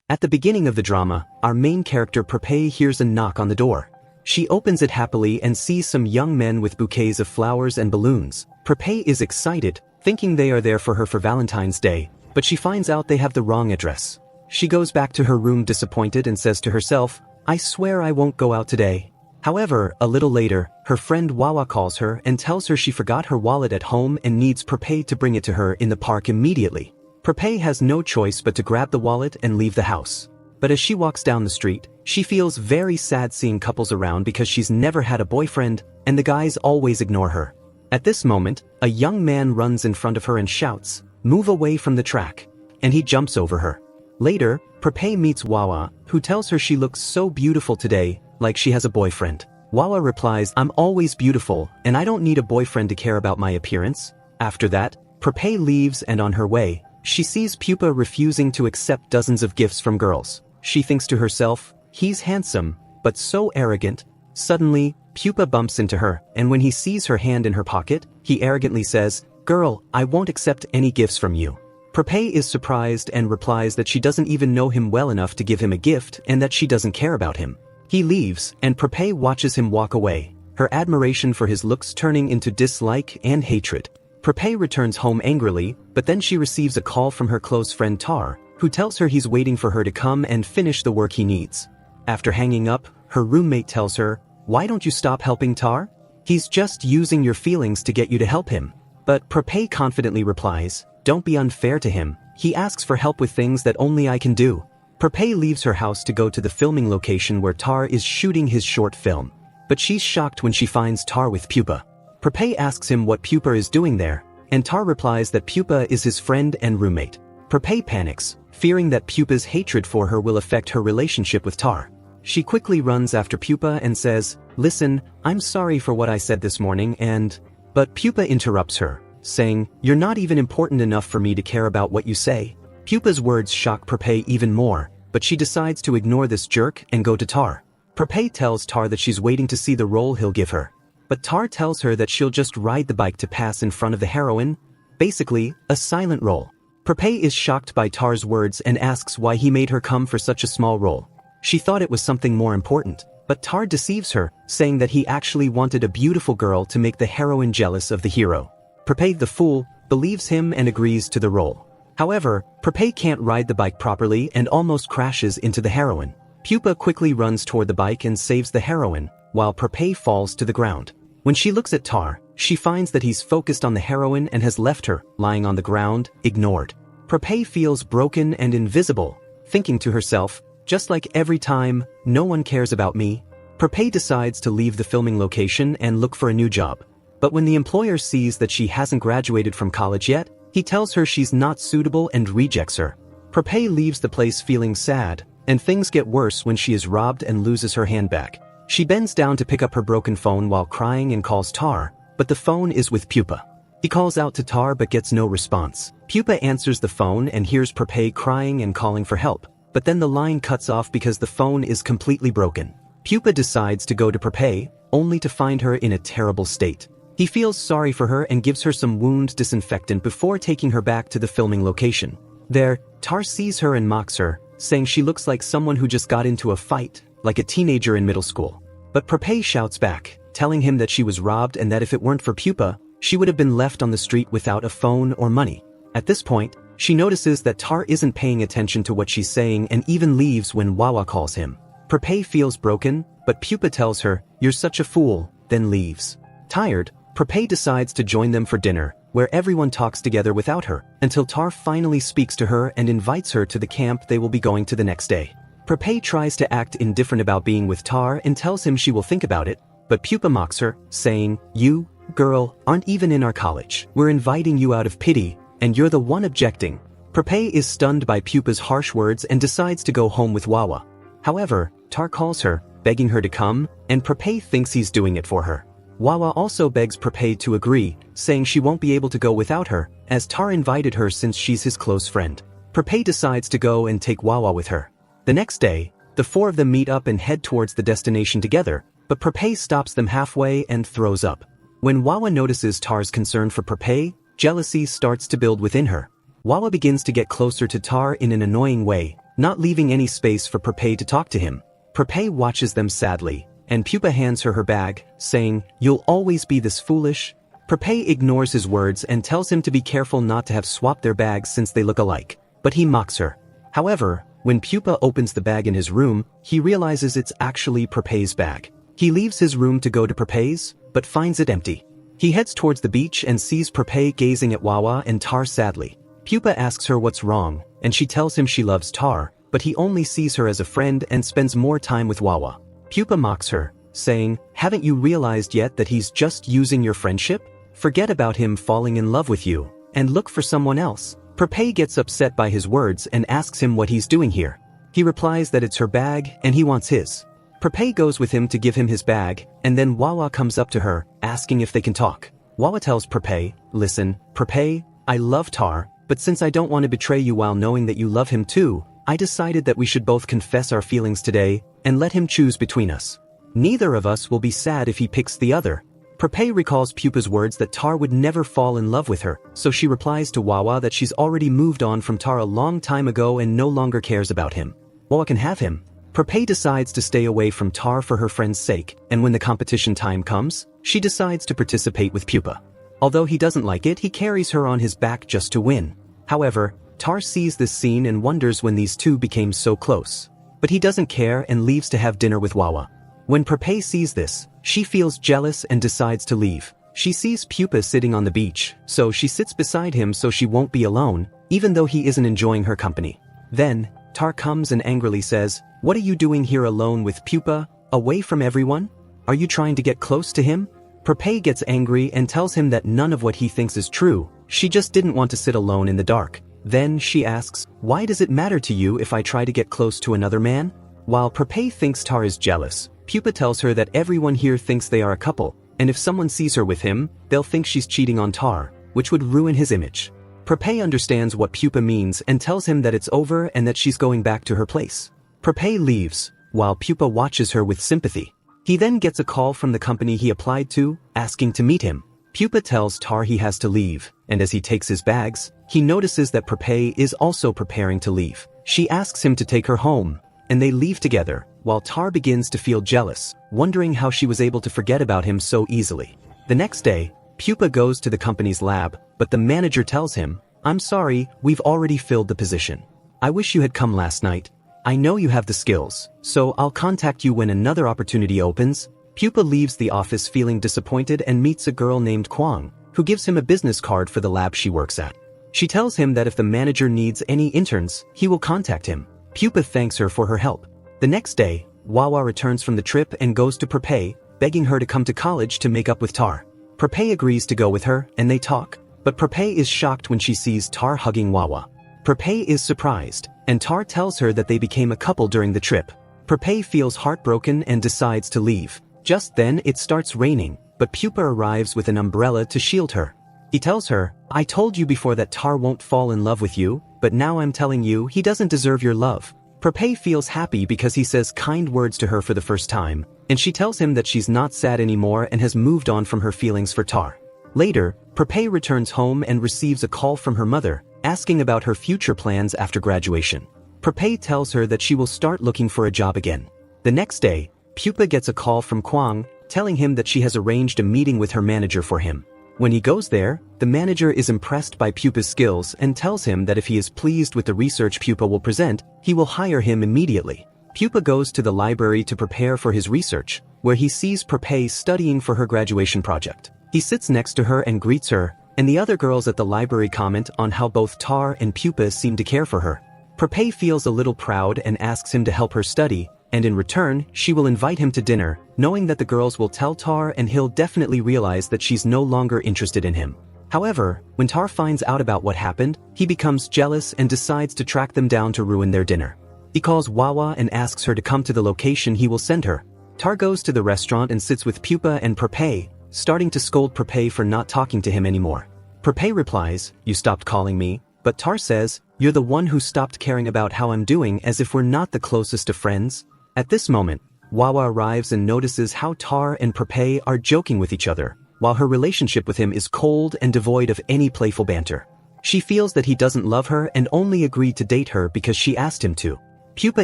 At the beginning of the drama, our main character Prepay hears a knock on the door. She opens it happily and sees some young men with bouquets of flowers and balloons. Prepay is excited, thinking they are there for her for Valentine's Day, but she finds out they have the wrong address. She goes back to her room disappointed and says to herself, "I swear I won't go out today." However, a little later, her friend Wawa calls her and tells her she forgot her wallet at home and needs Prepay to bring it to her in the park immediately. Prepay has no choice but to grab the wallet and leave the house. But as she walks down the street, she feels very sad seeing couples around because she's never had a boyfriend and the guys always ignore her. At this moment, a young man runs in front of her and shouts, "Move away from the track," and he jumps over her. Later, Prepay meets Wawa, who tells her she looks so beautiful today, like she has a boyfriend. Wawa replies, "I'm always beautiful, and I don't need a boyfriend to care about my appearance." After that, Prepay leaves and on her way, she sees Pupa refusing to accept dozens of gifts from girls. She thinks to herself, he's handsome, but so arrogant. Suddenly, Pupa bumps into her, and when he sees her hand in her pocket, he arrogantly says, "Girl, I won't accept any gifts from you." Prepay is surprised and replies that she doesn't even know him well enough to give him a gift and that she doesn't care about him. He leaves, and Prepay watches him walk away, her admiration for his looks turning into dislike and hatred. Prepay returns home angrily, but then she receives a call from her close friend Tar, who tells her he's waiting for her to come and finish the work he needs. After hanging up, her roommate tells her, "Why don't you stop helping Tar? He's just using your feelings to get you to help him." But Prepay confidently replies, "Don't be unfair to him. He asks for help with things that only I can do." Prepay leaves her house to go to the filming location where Tar is shooting his short film. But she's shocked when she finds Tar with Pupa. Prepay asks him what Pupa is doing there, and Tar replies that Pupa is his friend and roommate. Prepay panics, fearing that Pupa's hatred for her will affect her relationship with Tar. She quickly runs after Pupa and says, "Listen, I'm sorry for what I said this morning and—" But Pupa interrupts her, saying, "You're not even important enough for me to care about what you say." Pupa's words shock Prepay even more, but she decides to ignore this jerk and go to Tar. Prepay tells Tar that she's waiting to see the role he'll give her. But Tar tells her that she'll just ride the bike to pass in front of the heroine, basically, a silent role. Prepay is shocked by Tar's words and asks why he made her come for such a small role. She thought it was something more important, but Tar deceives her, saying that he actually wanted a beautiful girl to make the heroine jealous of the hero. Prepay the fool believes him and agrees to the role. However, Prepay can't ride the bike properly and almost crashes into the heroine. Pupa quickly runs toward the bike and saves the heroine, while Prepay falls to the ground. When she looks at Tar, she finds that he's focused on the heroine and has left her, lying on the ground, ignored. Prepay feels broken and invisible, thinking to herself, "Just like every time, no one cares about me." Prepay decides to leave the filming location and look for a new job. But when the employer sees that she hasn't graduated from college yet, he tells her she's not suitable and rejects her. Prepay leaves the place feeling sad, and things get worse when she is robbed and loses her handbag. She bends down to pick up her broken phone while crying and calls Tar, but the phone is with Pupa. He calls out to Tar but gets no response. Pupa answers the phone and hears Prepay crying and calling for help, but then the line cuts off because the phone is completely broken. Pupa decides to go to Prepay, only to find her in a terrible state. He feels sorry for her and gives her some wound disinfectant before taking her back to the filming location. There, Tar sees her and mocks her, saying she looks like someone who just got into a fight, like a teenager in middle school. But Prepay shouts back, telling him that she was robbed and that if it weren't for Pupa, she would have been left on the street without a phone or money. At this point, she notices that Tar isn't paying attention to what she's saying and even leaves when Wawa calls him. Prepay feels broken, but Pupa tells her, "You're such a fool," then leaves. Tired, Prepay decides to join them for dinner, where everyone talks together without her, until Tar finally speaks to her and invites her to the camp they will be going to the next day. Prepay tries to act indifferent about being with Tar and tells him she will think about it, but Pupa mocks her, saying, "You, girl, aren't even in our college. We're inviting you out of pity, and you're the one objecting." Prepay is stunned by Pupa's harsh words and decides to go home with Wawa. However, Tar calls her, begging her to come, and Prepay thinks he's doing it for her. Wawa also begs Prepay to agree, saying she won't be able to go without her, as Tar invited her since she's his close friend. Prepay decides to go and take Wawa with her. The next day, the four of them meet up and head towards the destination together, but Prepay stops them halfway and throws up. When Wawa notices Tar's concern for Prepay, jealousy starts to build within her. Wawa begins to get closer to Tar in an annoying way, not leaving any space for Prepay to talk to him. Prepay watches them sadly, and Pupa hands her bag, saying, "You'll always be this foolish?" Prepay ignores his words and tells him to be careful not to have swapped their bags since they look alike, but he mocks her. However, when Pupa opens the bag in his room, he realizes it's actually Prepay's bag. He leaves his room to go to Prepay's, but finds it empty. He heads towards the beach and sees Prepay gazing at Wawa and Tar sadly. Pupa asks her what's wrong, and she tells him she loves Tar, but he only sees her as a friend and spends more time with Wawa. Pupa mocks her, saying, "Haven't you realized yet that he's just using your friendship? Forget about him falling in love with you, and look for someone else." Prepay gets upset by his words and asks him what he's doing here. He replies that it's her bag and he wants his. Prepay goes with him to give him his bag, and then Wawa comes up to her, asking if they can talk. Wawa tells Prepay, "Listen, Prepay, I love Tar, but since I don't want to betray you while knowing that you love him too, I decided that we should both confess our feelings today and let him choose between us. Neither of us will be sad if he picks the other." Prepay recalls Pupa's words that Tar would never fall in love with her, so she replies to Wawa that she's already moved on from Tar a long time ago and no longer cares about him. Wawa can have him. Prepay decides to stay away from Tar for her friend's sake, and when the competition time comes, she decides to participate with Pupa. Although he doesn't like it, he carries her on his back just to win. However, Tar sees this scene and wonders when these two became so close. But he doesn't care and leaves to have dinner with Wawa. When Prepay sees this, she feels jealous and decides to leave. She sees Pupa sitting on the beach, so she sits beside him so she won't be alone, even though he isn't enjoying her company. Then, Tar comes and angrily says, "What are you doing here alone with Pupa, away from everyone? Are you trying to get close to him?" Prepay gets angry and tells him that none of what he thinks is true, she just didn't want to sit alone in the dark. Then she asks, "Why does it matter to you if I try to get close to another man?" While Prepay thinks Tar is jealous, Pupa tells her that everyone here thinks they are a couple, and if someone sees her with him, they'll think she's cheating on Tar, which would ruin his image. Prepay understands what Pupa means and tells him that it's over and that she's going back to her place. Prepay leaves, while Pupa watches her with sympathy. He then gets a call from the company he applied to, asking to meet him. Pupa tells Tar he has to leave, and as he takes his bags, he notices that Prepay is also preparing to leave. She asks him to take her home, and they leave together, while Tar begins to feel jealous, wondering how she was able to forget about him so easily. The next day, Pupa goes to the company's lab, but the manager tells him, "I'm sorry, we've already filled the position. I wish you had come last night. I know you have the skills, so I'll contact you when another opportunity opens." Pupa leaves the office feeling disappointed and meets a girl named Kwang, who gives him a business card for the lab she works at. She tells him that if the manager needs any interns, he will contact him. Pupa thanks her for her help. The next day, Wawa returns from the trip and goes to Prepay, begging her to come to college to make up with Tar. Prepay agrees to go with her, and they talk, but Prepay is shocked when she sees Tar hugging Wawa. Prepay is surprised, and Tar tells her that they became a couple during the trip. Prepay feels heartbroken and decides to leave. Just then it starts raining, but Pupa arrives with an umbrella to shield her. He tells her, "I told you before that Tar won't fall in love with you, but now I'm telling you he doesn't deserve your love." Prepay feels happy because he says kind words to her for the first time, and she tells him that she's not sad anymore and has moved on from her feelings for Tar. Later, Prepay returns home and receives a call from her mother, asking about her future plans after graduation. Prepay tells her that she will start looking for a job again. The next day, Pupa gets a call from Kwang, telling him that she has arranged a meeting with her manager for him. When he goes there, the manager is impressed by Pupa's skills and tells him that if he is pleased with the research Pupa will present, he will hire him immediately. Pupa goes to the library to prepare for his research, where he sees Prepay studying for her graduation project. He sits next to her and greets her, and the other girls at the library comment on how both Tar and Pupa seem to care for her. Prepay feels a little proud and asks him to help her study, and in return, she will invite him to dinner, knowing that the girls will tell Tar and he'll definitely realize that she's no longer interested in him. However, when Tar finds out about what happened, he becomes jealous and decides to track them down to ruin their dinner. He calls Wawa and asks her to come to the location he will send her. Tar goes to the restaurant and sits with Pupa and Prepay, starting to scold Prepay for not talking to him anymore. Prepay replies, "You stopped calling me," but Tar says, "You're the one who stopped caring about how I'm doing, as if we're not the closest of friends." At this moment, Wawa arrives and notices how Tar and Prepay are joking with each other, while her relationship with him is cold and devoid of any playful banter. She feels that he doesn't love her and only agreed to date her because she asked him to. Pupa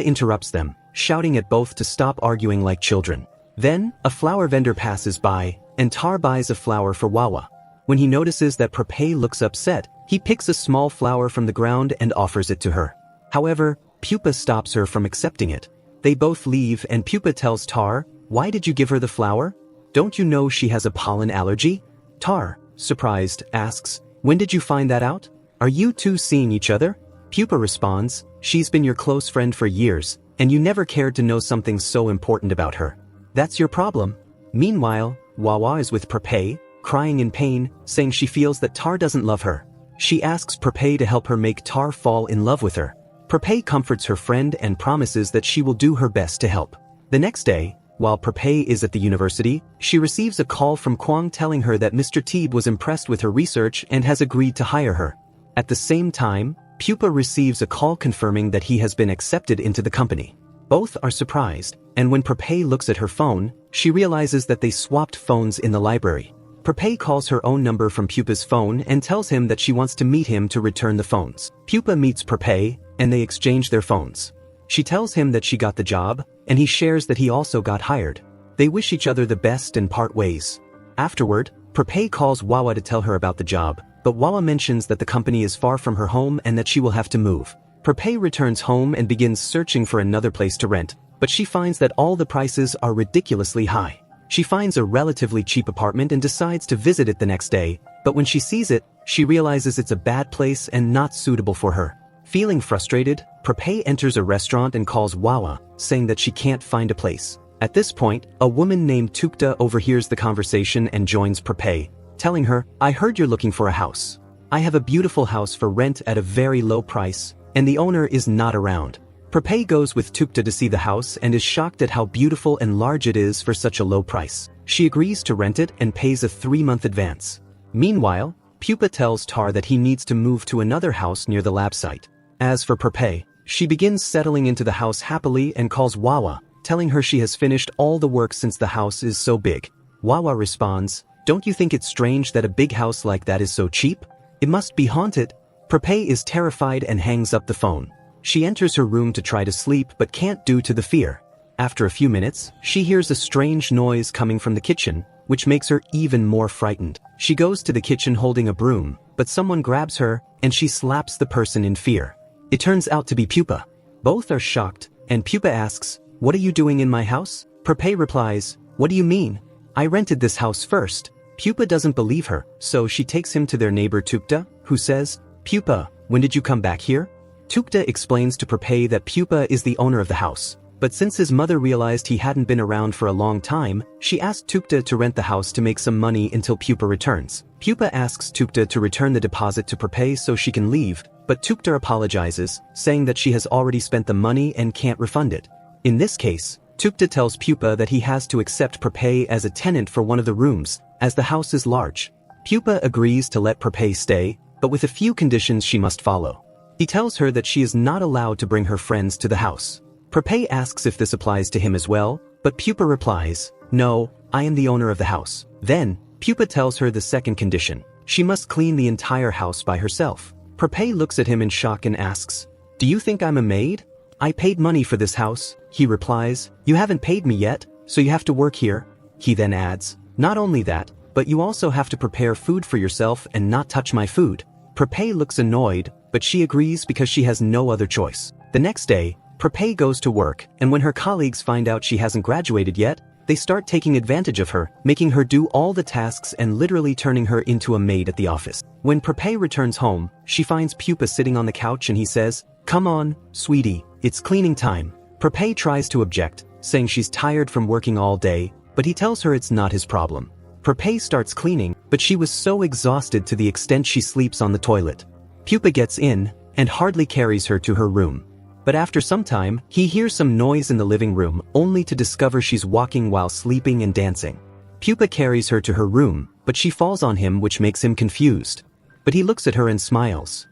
interrupts them, shouting at both to stop arguing like children. Then, a flower vendor passes by, and Tar buys a flower for Wawa. When he notices that Prepay looks upset, he picks a small flower from the ground and offers it to her. However, Pupa stops her from accepting it. They both leave and Pupa tells Tar, "Why did you give her the flower? Don't you know she has a pollen allergy?" Tar, surprised, asks, "When did you find that out? Are you two seeing each other?" Pupa responds, "She's been your close friend for years, and you never cared to know something so important about her. That's your problem." Meanwhile, Wawa is with Prepay, crying in pain, saying she feels that Tar doesn't love her. She asks Prepay to help her make Tar fall in love with her. Prepay comforts her friend and promises that she will do her best to help. The next day, while Prepay is at the university, she receives a call from Kwang telling her that Mr. Teeb was impressed with her research and has agreed to hire her. At the same time, Pupa receives a call confirming that he has been accepted into the company. Both are surprised, and when Prepay looks at her phone, she realizes that they swapped phones in the library. Prepay calls her own number from Pupa's phone and tells him that she wants to meet him to return the phones. Pupa meets Prepay, and they exchange their phones. She tells him that she got the job, and he shares that he also got hired. They wish each other the best and part ways. Afterward, Prepay calls Wawa to tell her about the job, but Wawa mentions that the company is far from her home and that she will have to move. Prepay returns home and begins searching for another place to rent, but she finds that all the prices are ridiculously high. She finds a relatively cheap apartment and decides to visit it the next day, but when she sees it, she realizes it's a bad place and not suitable for her. Feeling frustrated, Prepay enters a restaurant and calls Wawa, saying that she can't find a place. At this point, a woman named Tukta overhears the conversation and joins Prepay, telling her, "I heard you're looking for a house. I have a beautiful house for rent at a very low price, and the owner is not around." Prepay goes with Tukta to see the house and is shocked at how beautiful and large it is for such a low price. She agrees to rent it and pays a 3-month advance. Meanwhile, Pupa tells Tar that he needs to move to another house near the lab site. As for Prepay, she begins settling into the house happily and calls Wawa, telling her she has finished all the work since the house is so big. Wawa responds, "Don't you think it's strange that a big house like that is so cheap? It must be haunted." Prepay is terrified and hangs up the phone. She enters her room to try to sleep but can't due to the fear. After a few minutes, she hears a strange noise coming from the kitchen, which makes her even more frightened. She goes to the kitchen holding a broom, but someone grabs her, and she slaps the person in fear. It turns out to be Pupa. Both are shocked, and Pupa asks, "What are you doing in my house?" Prepay replies, "What do you mean? I rented this house first." Pupa doesn't believe her, so she takes him to their neighbor Tukta, who says, "Pupa, when did you come back here?" Tukta explains to Prepay that Pupa is the owner of the house, but since his mother realized he hadn't been around for a long time, she asked Tukta to rent the house to make some money until Pupa returns. Pupa asks Tukta to return the deposit to Prepay so she can leave, but Tukta apologizes, saying that she has already spent the money and can't refund it. In this case, Tukta tells Pupa that he has to accept Prepay as a tenant for one of the rooms, as the house is large. Pupa agrees to let Prepay stay, but with a few conditions she must follow. He tells her that she is not allowed to bring her friends to the house. Prepay asks if this applies to him as well, but Pupa replies, "No, I am the owner of the house." Then, Pupa tells her the second condition. She must clean the entire house by herself. Prepay looks at him in shock and asks, "Do you think I'm a maid? I paid money for this house." He replies, "You haven't paid me yet, so you have to work here." He then adds, "Not only that, but you also have to prepare food for yourself and not touch my food." Prepay looks annoyed, but she agrees because she has no other choice. The next day, Prepay goes to work, and when her colleagues find out she hasn't graduated yet, they start taking advantage of her, making her do all the tasks and literally turning her into a maid at the office. When Prepay returns home, she finds Pupa sitting on the couch and he says, "Come on, sweetie, it's cleaning time." Prepay tries to object, saying she's tired from working all day, but he tells her it's not his problem. Prepay starts cleaning, but she was so exhausted to the extent she sleeps on the toilet. Pupa gets in, and hardly carries her to her room. But after some time, he hears some noise in the living room, only to discover she's walking while sleeping and dancing. Pupa carries her to her room, but she falls on him, which makes him confused. But he looks at her and smiles.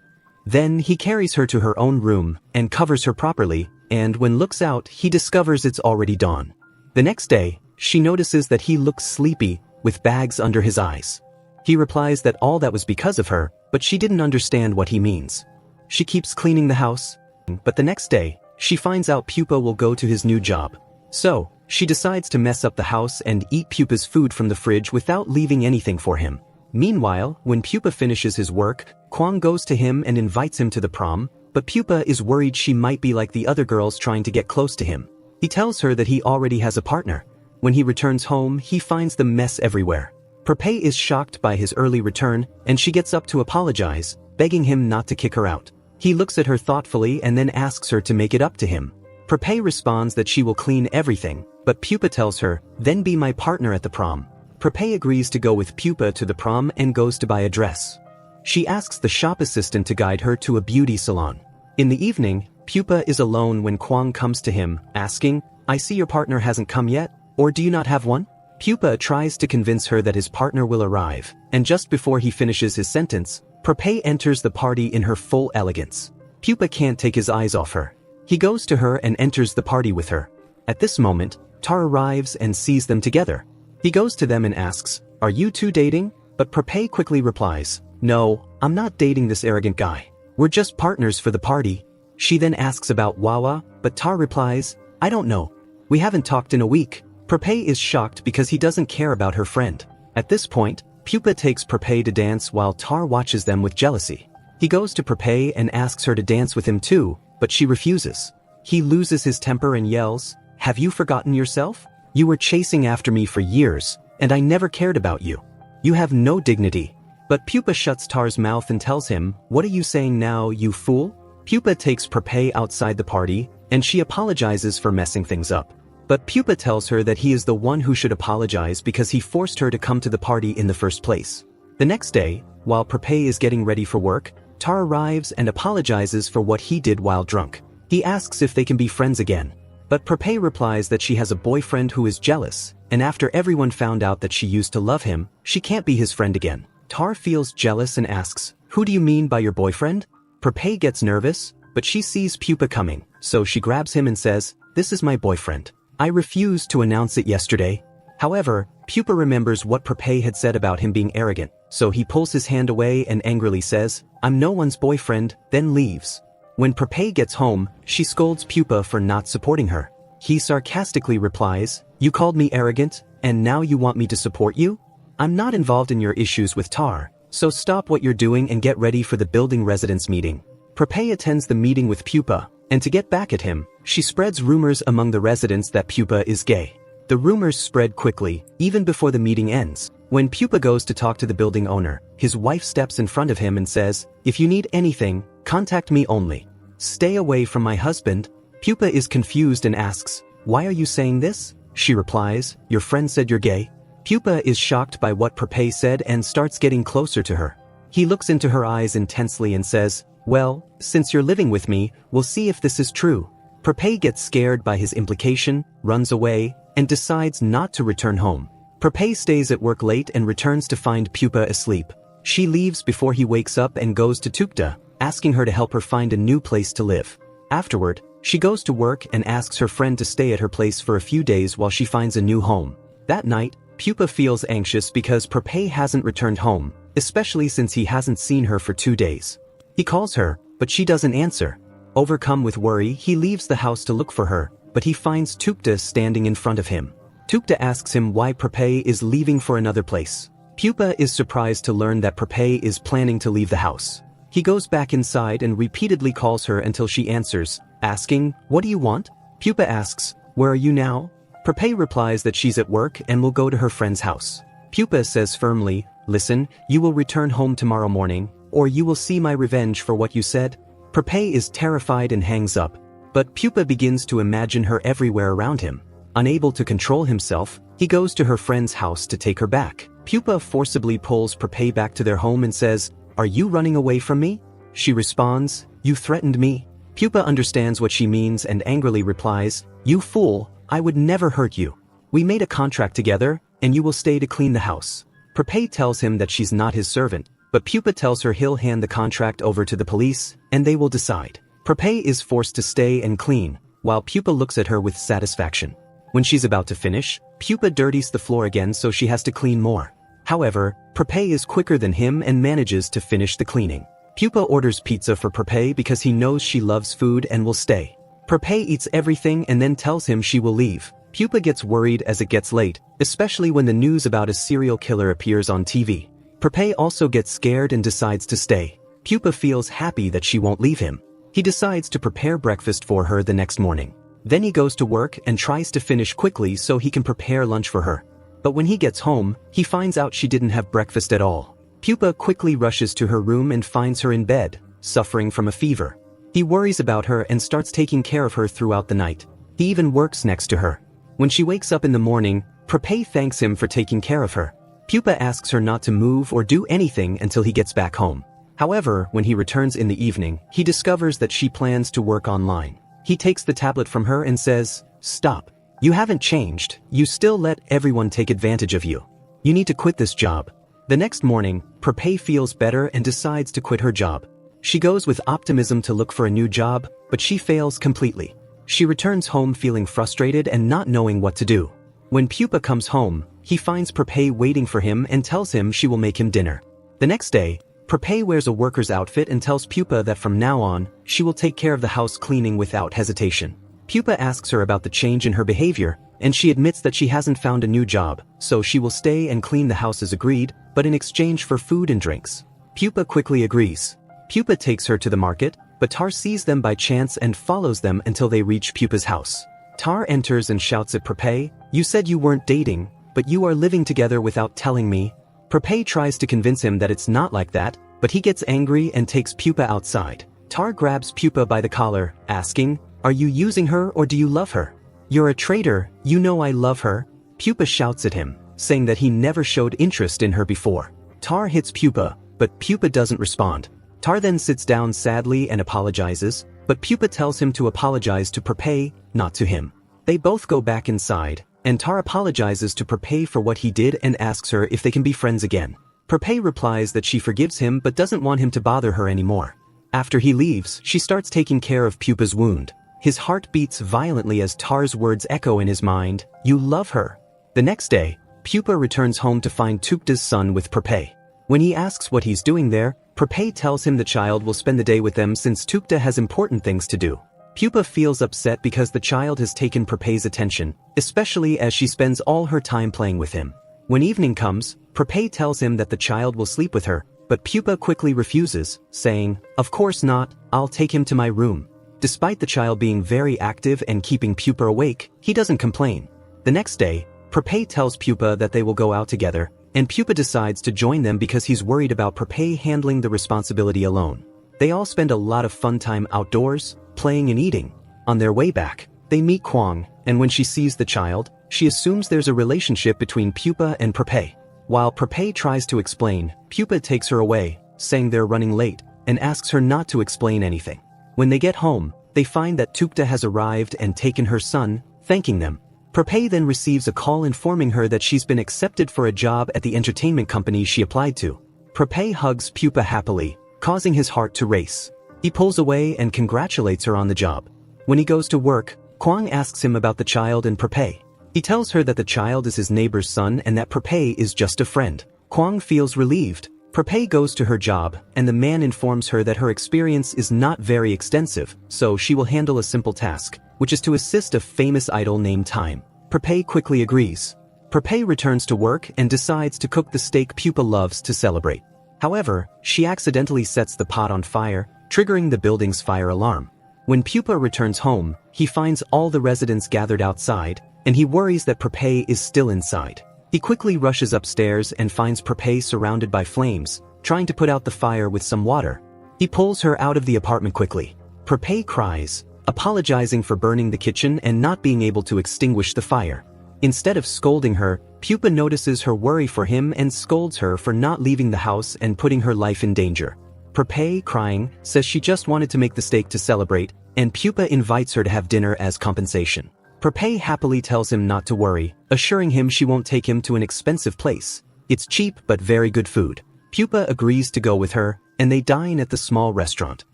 Then he carries her to her own room, and covers her properly, and when looks out, he discovers it's already dawn. The next day, she notices that he looks sleepy, with bags under his eyes. He replies that all that was because of her, but she didn't understand what he means. She keeps cleaning the house, but the next day, she finds out Pupa will go to his new job. So, she decides to mess up the house and eat Pupa's food from the fridge without leaving anything for him. Meanwhile, when Pupa finishes his work, Kwang goes to him and invites him to the prom, but Pupa is worried she might be like the other girls trying to get close to him. He tells her that he already has a partner. When he returns home, he finds the mess everywhere. Prapay is shocked by his early return, and she gets up to apologize, begging him not to kick her out. He looks at her thoughtfully and then asks her to make it up to him. Prapay responds that she will clean everything, but Pupa tells her, then be my partner at the prom. Prapay agrees to go with Pupa to the prom and goes to buy a dress. She asks the shop assistant to guide her to a beauty salon. In the evening, Pupa is alone when Kwang comes to him, asking, I see your partner hasn't come yet, or do you not have one? Pupa tries to convince her that his partner will arrive, and just before he finishes his sentence, Prapay enters the party in her full elegance. Pupa can't take his eyes off her. He goes to her and enters the party with her. At this moment, Tar arrives and sees them together. He goes to them and asks, are you two dating? But Prapay quickly replies, no, I'm not dating this arrogant guy. We're just partners for the party. She then asks about Wawa, but Tar replies, I don't know. We haven't talked in a week. Prapay is shocked because he doesn't care about her friend. At this point, Pupa takes Prapay to dance while Tar watches them with jealousy. He goes to Prapay and asks her to dance with him too, but she refuses. He loses his temper and yells, have you forgotten yourself? You were chasing after me for years, and I never cared about you. You have no dignity. But Pupa shuts Tar's mouth and tells him, what are you saying now, you fool? Pupa takes Prapay outside the party, and she apologizes for messing things up. But Pupa tells her that he is the one who should apologize because he forced her to come to the party in the first place. The next day, while Prapay is getting ready for work, Tar arrives and apologizes for what he did while drunk. He asks if they can be friends again. But Prapay replies that she has a boyfriend who is jealous, and after everyone found out that she used to love him, she can't be his friend again. Tar feels jealous and asks, who do you mean by your boyfriend? Prapay gets nervous, but she sees Pupa coming, so she grabs him and says, this is my boyfriend. I refused to announce it yesterday. However, Pupa remembers what Prapay had said about him being arrogant, so he pulls his hand away and angrily says, I'm no one's boyfriend, then leaves. When Prapay gets home, she scolds Pupa for not supporting her. He sarcastically replies, you called me arrogant, and now you want me to support you? I'm not involved in your issues with Tar, so stop what you're doing and get ready for the building residents meeting. Prapay attends the meeting with Pupa, and to get back at him, she spreads rumors among the residents that Pupa is gay. The rumors spread quickly, even before the meeting ends. When Pupa goes to talk to the building owner, his wife steps in front of him and says, if you need anything, contact me only. Stay away from my husband. Pupa is confused and asks, why are you saying this? She replies, your friend said you're gay. Pupa is shocked by what Prapay said and starts getting closer to her. He looks into her eyes intensely and says, well, since you're living with me, we'll see if this is true. Prapay gets scared by his implication, runs away, and decides not to return home. Prapay stays at work late and returns to find Pupa asleep. She leaves before he wakes up and goes to Tukta, asking her to help her find a new place to live. Afterward, she goes to work and asks her friend to stay at her place for a few days while she finds a new home. That night, Pupa feels anxious because Prapay hasn't returned home, especially since he hasn't seen her for 2 days. He calls her, but she doesn't answer. Overcome with worry, he leaves the house to look for her, but he finds Tukta standing in front of him. Tukta asks him why Prapay is leaving for another place. Pupa is surprised to learn that Prapay is planning to leave the house. He goes back inside and repeatedly calls her until she answers, asking, what do you want? Pupa asks, where are you now? Prapay replies that she's at work and will go to her friend's house. Pupa says firmly, listen, you will return home tomorrow morning, or you will see my revenge for what you said. Prapay is terrified and hangs up, but Pupa begins to imagine her everywhere around him. Unable to control himself, he goes to her friend's house to take her back. Pupa forcibly pulls Prapay back to their home and says, are you running away from me? She responds, you threatened me. Pupa understands what she means and angrily replies, you fool, I would never hurt you. We made a contract together, and you will stay to clean the house. Prapay tells him that she's not his servant, but Pupa tells her he'll hand the contract over to the police, and they will decide. Prapay is forced to stay and clean, while Pupa looks at her with satisfaction. When she's about to finish, Pupa dirties the floor again so she has to clean more. However, Prepay is quicker than him and manages to finish the cleaning. Pupa orders pizza for Prepay because he knows she loves food and will stay. Prepay eats everything and then tells him she will leave. Pupa gets worried as it gets late, especially when the news about a serial killer appears on TV. Prepay also gets scared and decides to stay. Pupa feels happy that she won't leave him. He decides to prepare breakfast for her the next morning. Then he goes to work and tries to finish quickly so he can prepare lunch for her. But when he gets home, he finds out she didn't have breakfast at all. Pupa quickly rushes to her room and finds her in bed, suffering from a fever. He worries about her and starts taking care of her throughout the night. He even works next to her. When she wakes up in the morning, Prepay thanks him for taking care of her. Pupa asks her not to move or do anything until he gets back home. However, when he returns in the evening, he discovers that she plans to work online. He takes the tablet from her and says, "Stop. You haven't changed. You still let everyone take advantage of you. You need to quit this job." The next morning, Prepay feels better and decides to quit her job. She goes with optimism to look for a new job, but she fails completely. She returns home feeling frustrated and not knowing what to do. When Pupa comes home, he finds Prepay waiting for him and tells him she will make him dinner. The next day, Prepay wears a worker's outfit and tells Pupa that from now on, she will take care of the house cleaning without hesitation. Pupa asks her about the change in her behavior, and she admits that she hasn't found a new job, so she will stay and clean the house as agreed, but in exchange for food and drinks. Pupa quickly agrees. Pupa takes her to the market, but Tar sees them by chance and follows them until they reach Pupa's house. Tar enters and shouts at Prepay, "You said you weren't dating, but you are living together without telling me." Prepay tries to convince him that it's not like that, but he gets angry and takes Pupa outside. Tar grabs Pupa by the collar, asking, "Are you using her or do you love her? You're a traitor, you know I love her." Pupa shouts at him, saying that he never showed interest in her before. Tar hits Pupa, but Pupa doesn't respond. Tar then sits down sadly and apologizes, but Pupa tells him to apologize to Prepay, not to him. They both go back inside, and Tar apologizes to Prepay for what he did and asks her if they can be friends again. Prepay replies that she forgives him but doesn't want him to bother her anymore. After he leaves, she starts taking care of Pupa's wound. His heart beats violently as Tar's words echo in his mind, "You love her." The next day, Pupa returns home to find Tukta's son with Prepay. When he asks what he's doing there, Prepay tells him the child will spend the day with them since Tukta has important things to do. Pupa feels upset because the child has taken Prepay's attention, especially as she spends all her time playing with him. When evening comes, Prepay tells him that the child will sleep with her, but Pupa quickly refuses, saying, "Of course not, I'll take him to my room." Despite the child being very active and keeping Pupa awake, he doesn't complain. The next day, Prepay tells Pupa that they will go out together, and Pupa decides to join them because he's worried about Prepay handling the responsibility alone. They all spend a lot of fun time outdoors, playing and eating. On their way back, they meet Kwang, and when she sees the child, she assumes there's a relationship between Pupa and Prepay. While Prepay tries to explain, Pupa takes her away, saying they're running late, and asks her not to explain anything. When they get home, they find that Tukta has arrived and taken her son, thanking them. Prepay then receives a call informing her that she's been accepted for a job at the entertainment company she applied to. Prepay hugs Pupa happily, causing his heart to race. He pulls away and congratulates her on the job. When he goes to work, Kwang asks him about the child and Prepay. He tells her that the child is his neighbor's son and that Prepay is just a friend. Kwang feels relieved. Prepay goes to her job, and the man informs her that her experience is not very extensive, so she will handle a simple task, which is to assist a famous idol named Time. Prepay quickly agrees. Prepay returns to work and decides to cook the steak Pupa loves to celebrate. However, she accidentally sets the pot on fire, triggering the building's fire alarm. When Pupa returns home, he finds all the residents gathered outside, and he worries that Prepay is still inside. He quickly rushes upstairs and finds Prepay surrounded by flames, trying to put out the fire with some water. He pulls her out of the apartment quickly. Prepay cries, apologizing for burning the kitchen and not being able to extinguish the fire. Instead of scolding her, Pupa notices her worry for him and scolds her for not leaving the house and putting her life in danger. Prepay, crying, says she just wanted to make the steak to celebrate, and Pupa invites her to have dinner as compensation. Prepay happily tells him not to worry, assuring him she won't take him to an expensive place. It's cheap but very good food. Pupa agrees to go with her, and they dine at the small restaurant.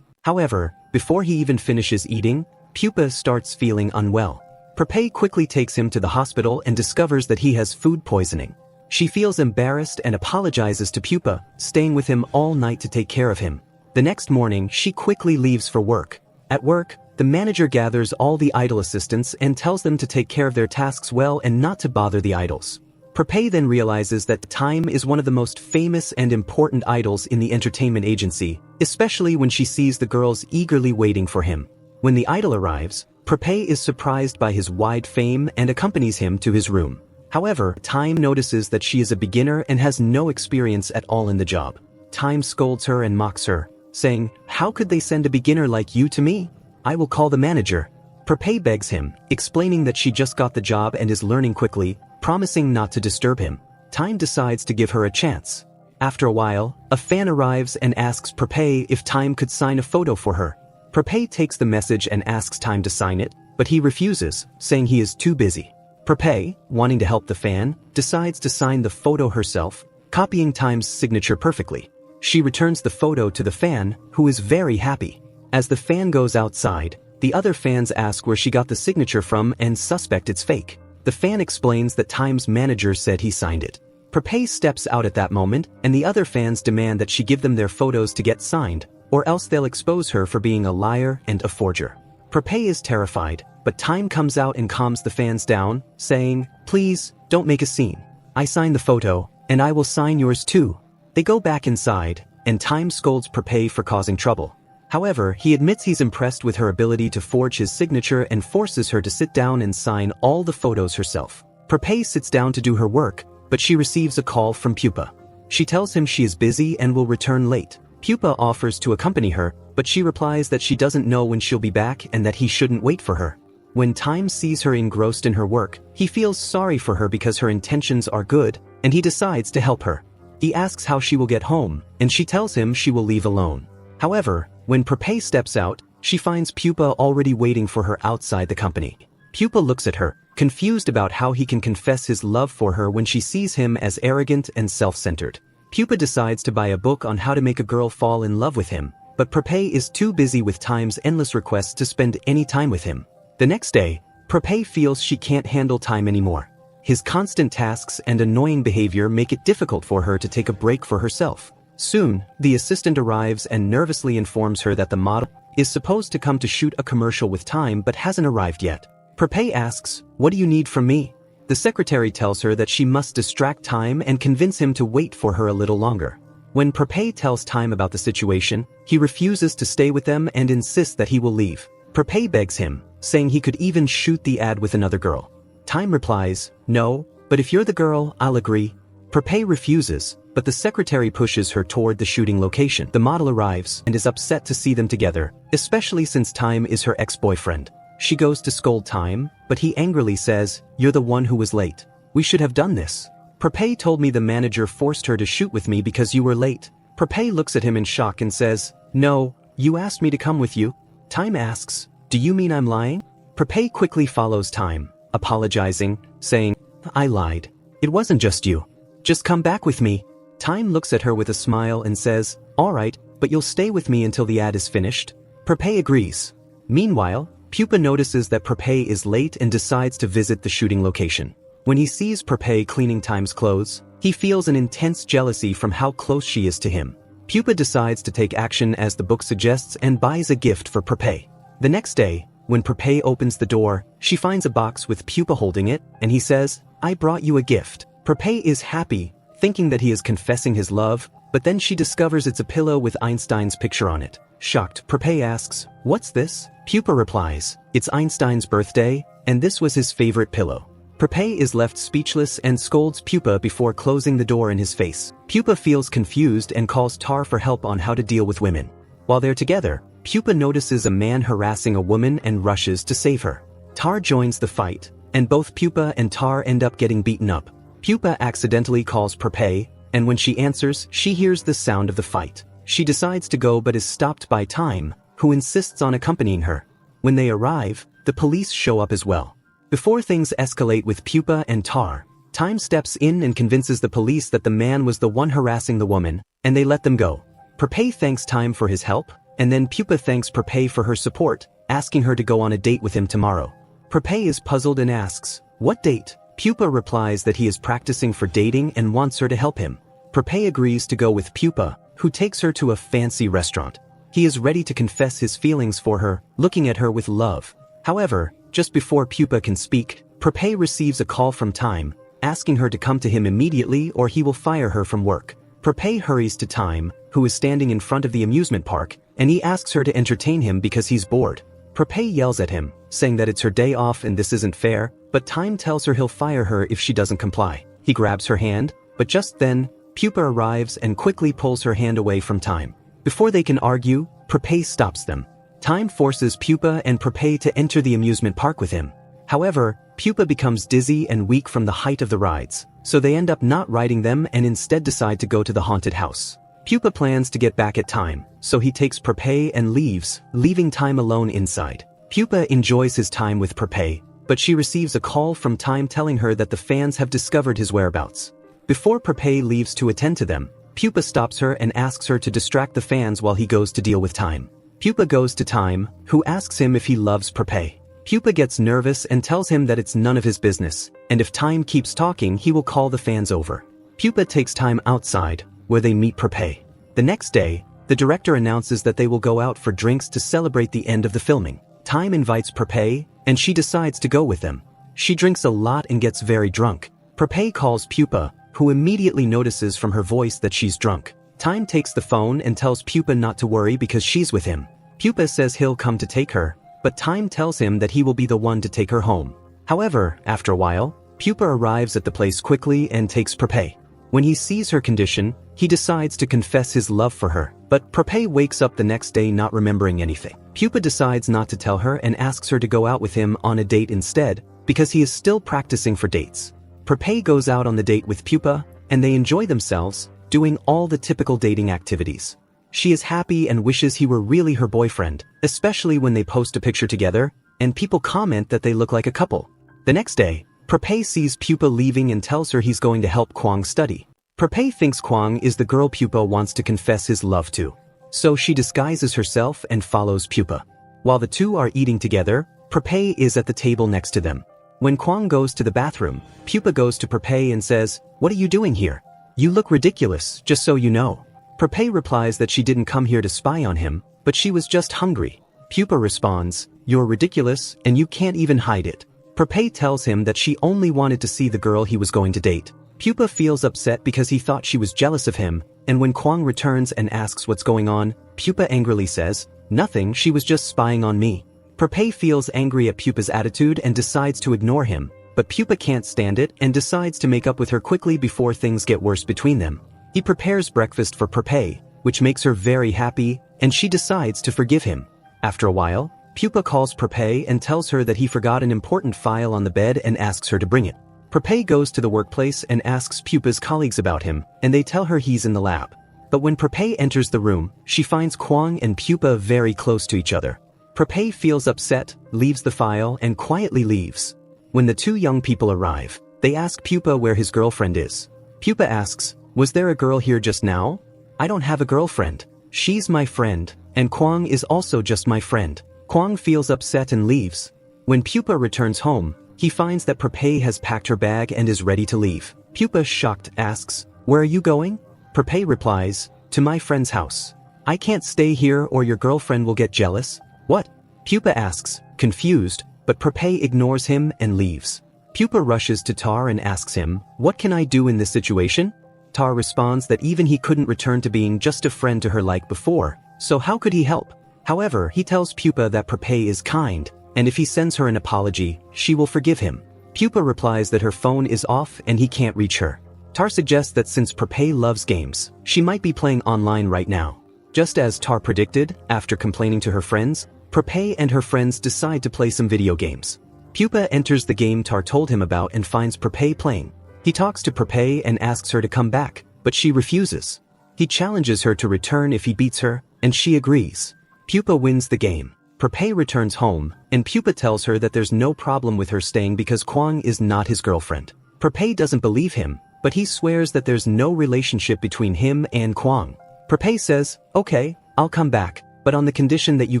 However, before he even finishes eating, Pupa starts feeling unwell. Prepay quickly takes him to the hospital and discovers that he has food poisoning. She feels embarrassed and apologizes to Pupa, staying with him all night to take care of him. The next morning, she quickly leaves for work. At work, the manager gathers all the idol assistants and tells them to take care of their tasks well and not to bother the idols. Prepay then realizes that Time is one of the most famous and important idols in the entertainment agency, especially when she sees the girls eagerly waiting for him. When the idol arrives, Prepay is surprised by his wide fame and accompanies him to his room. However, Time notices that she is a beginner and has no experience at all in the job. Time scolds her and mocks her, saying, "How could they send a beginner like you to me? I will call the manager." Prepay begs him, explaining that she just got the job and is learning quickly, promising not to disturb him. Time decides to give her a chance. After a while, a fan arrives and asks Prepay if Time could sign a photo for her. Prepay takes the message and asks Time to sign it, but he refuses, saying he is too busy. Prepay, wanting to help the fan, decides to sign the photo herself, copying Time's signature perfectly. She returns the photo to the fan, who is very happy. As the fan goes outside, the other fans ask where she got the signature from and suspect it's fake. The fan explains that Time's manager said he signed it. Prepay steps out at that moment, and the other fans demand that she give them their photos to get signed, or else they'll expose her for being a liar and a forger. Prepay is terrified, but Time comes out and calms the fans down, saying, "Please, don't make a scene. I signed the photo, and I will sign yours too." They go back inside, and Time scolds Prepay for causing trouble. However, he admits he's impressed with her ability to forge his signature and forces her to sit down and sign all the photos herself. Prepay sits down to do her work, but she receives a call from Pupa. She tells him she is busy and will return late. Pupa offers to accompany her, but she replies that she doesn't know when she'll be back and that he shouldn't wait for her. When Time sees her engrossed in her work, he feels sorry for her because her intentions are good, and he decides to help her. He asks how she will get home, and she tells him she will leave alone. However, when Prepay steps out, she finds Pupa already waiting for her outside the company. Pupa looks at her, confused about how he can confess his love for her when she sees him as arrogant and self-centered. Pupa decides to buy a book on how to make a girl fall in love with him, but Prepay is too busy with Time's endless requests to spend any time with him. The next day, Prepay feels she can't handle Time anymore. His constant tasks and annoying behavior make it difficult for her to take a break for herself. Soon, the assistant arrives and nervously informs her that the model is supposed to come to shoot a commercial with Time but hasn't arrived yet. Prepay asks, "What do you need from me?" The secretary tells her that she must distract Time and convince him to wait for her a little longer. When Prepay tells Time about the situation, he refuses to stay with them and insists that he will leave. Prepay begs him, saying he could even shoot the ad with another girl. Time replies, "No, but if you're the girl, I'll agree." Prepay refuses, but the secretary pushes her toward the shooting location. The model arrives and is upset to see them together, especially since Time is her ex-boyfriend. She goes to scold Time, but he angrily says, "You're the one who was late. We should have done this. Prepay told me the manager forced her to shoot with me because you were late." Prepay looks at him in shock and says, "No, you asked me to come with you." Time asks, "Do you mean I'm lying?" Prepay quickly follows Time, apologizing, saying, "I lied. It wasn't just you. Just come back with me." Time looks at her with a smile and says, "All right, but you'll stay with me until the ad is finished." Prepay agrees. Meanwhile, Pupa notices that Prepay is late and decides to visit the shooting location. When he sees Prepay cleaning Time's clothes, he feels an intense jealousy from how close she is to him. Pupa decides to take action as the book suggests and buys a gift for Prepay. The next day, when Prepay opens the door, she finds a box with Pupa holding it, and he says, "I brought you a gift." Prepay is happy, thinking that he is confessing his love, but then she discovers it's a pillow with Einstein's picture on it. Shocked, Prepay asks, "What's this?" Pupa replies, "It's Einstein's birthday, and this was his favorite pillow." Prepay is left speechless and scolds Pupa before closing the door in his face. Pupa feels confused and calls Tar for help on how to deal with women. While they're together, Pupa notices a man harassing a woman and rushes to save her. Tar joins the fight, and both Pupa and Tar end up getting beaten up. Pupa accidentally calls Prepay, and when she answers, she hears the sound of the fight. She decides to go but is stopped by Time, who insists on accompanying her. When they arrive, the police show up as well. Before things escalate with Pupa and Tar, Time steps in and convinces the police that the man was the one harassing the woman, and they let them go. Prepay thanks Time for his help, and then Pupa thanks Prepay for her support, asking her to go on a date with him tomorrow. Prepay is puzzled and asks, "What date?" Pupa replies that he is practicing for dating and wants her to help him. Prepay agrees to go with Pupa, who takes her to a fancy restaurant. He is ready to confess his feelings for her, looking at her with love. However, just before Pupa can speak, Prepay receives a call from Time, asking her to come to him immediately or he will fire her from work. Prepay hurries to Time, who is standing in front of the amusement park, and he asks her to entertain him because he's bored. Prepay yells at him, saying that it's her day off and this isn't fair, but Time tells her he'll fire her if she doesn't comply. He grabs her hand, but just then, Pupa arrives and quickly pulls her hand away from Time. Before they can argue, Prepay stops them. Time forces Pupa and Prepay to enter the amusement park with him. However, Pupa becomes dizzy and weak from the height of the rides, so they end up not riding them and instead decide to go to the haunted house. Pupa plans to get back at Time, so he takes Prepay and leaves, leaving Time alone inside. Pupa enjoys his time with Prepay, but she receives a call from Time telling her that the fans have discovered his whereabouts. Before Prepay leaves to attend to them, Pupa stops her and asks her to distract the fans while he goes to deal with Time. Pupa goes to Time, who asks him if he loves Prepay. Pupa gets nervous and tells him that it's none of his business, and if Time keeps talking he will call the fans over. Pupa takes Time outside, where they meet Prepay. The next day, the director announces that they will go out for drinks to celebrate the end of the filming. Time invites Prepay, and she decides to go with them. She drinks a lot and gets very drunk. Prepay calls Pupa, who immediately notices from her voice that she's drunk. Time takes the phone and tells Pupa not to worry because she's with him. Pupa says he'll come to take her, but Time tells him that he will be the one to take her home. However, after a while, Pupa arrives at the place quickly and takes Prepay. When he sees her condition, he decides to confess his love for her, but Prepay wakes up the next day not remembering anything. Pupa decides not to tell her and asks her to go out with him on a date instead, because he is still practicing for dates. Prepay goes out on the date with Pupa, and they enjoy themselves, doing all the typical dating activities. She is happy and wishes he were really her boyfriend, especially when they post a picture together, and people comment that they look like a couple. The next day, Prepay sees Pupa leaving and tells her he's going to help Kwang study. Prepay thinks Kwang is the girl Pupa wants to confess his love to, so she disguises herself and follows Pupa. While the two are eating together, Prepay is at the table next to them. When Kwang goes to the bathroom, Pupa goes to Prepay and says, "What are you doing here? You look ridiculous, just so you know." Prepay replies that she didn't come here to spy on him, but she was just hungry. Pupa responds, "You're ridiculous, and you can't even hide it." Prepay tells him that she only wanted to see the girl he was going to date. Pupa feels upset because he thought she was jealous of him, and when Kwang returns and asks what's going on, Pupa angrily says, "Nothing, she was just spying on me." Prepay feels angry at Pupa's attitude and decides to ignore him, but Pupa can't stand it and decides to make up with her quickly before things get worse between them. He prepares breakfast for Prepay, which makes her very happy, and she decides to forgive him. After a while, Pupa calls Prepay and tells her that he forgot an important file on the bed and asks her to bring it. Prepay goes to the workplace and asks Pupa's colleagues about him, and they tell her he's in the lab. But when Prepay enters the room, she finds Kwang and Pupa very close to each other. Prepay feels upset, leaves the file, and quietly leaves. When the two young people arrive, they ask Pupa where his girlfriend is. Pupa asks, "Was there a girl here just now? I don't have a girlfriend. She's my friend, and Kwang is also just my friend." Kwang feels upset and leaves. When Pupa returns home, he finds that Prepay has packed her bag and is ready to leave. Pupa, shocked, asks, "Where are you going?" Prepay replies, "To my friend's house. I can't stay here or your girlfriend will get jealous." "What?" Pupa asks, confused, but Prepay ignores him and leaves. Pupa rushes to Tar and asks him, "What can I do in this situation?" Tar responds that even he couldn't return to being just a friend to her like before, so how could he help? However, he tells Pupa that Prepay is kind, and if he sends her an apology, she will forgive him. Pupa replies that her phone is off and he can't reach her. Tar suggests that since Prepay loves games, she might be playing online right now. Just as Tar predicted, after complaining to her friends, Prepay and her friends decide to play some video games. Pupa enters the game Tar told him about and finds Prepay playing. He talks to Prepay and asks her to come back, but she refuses. He challenges her to return if he beats her, and she agrees. Pupa wins the game. Prepay returns home, and Pupa tells her that there's no problem with her staying because Kwang is not his girlfriend. Prepay doesn't believe him, but he swears that there's no relationship between him and Kwang. Prepay says, "Okay, I'll come back, but on the condition that you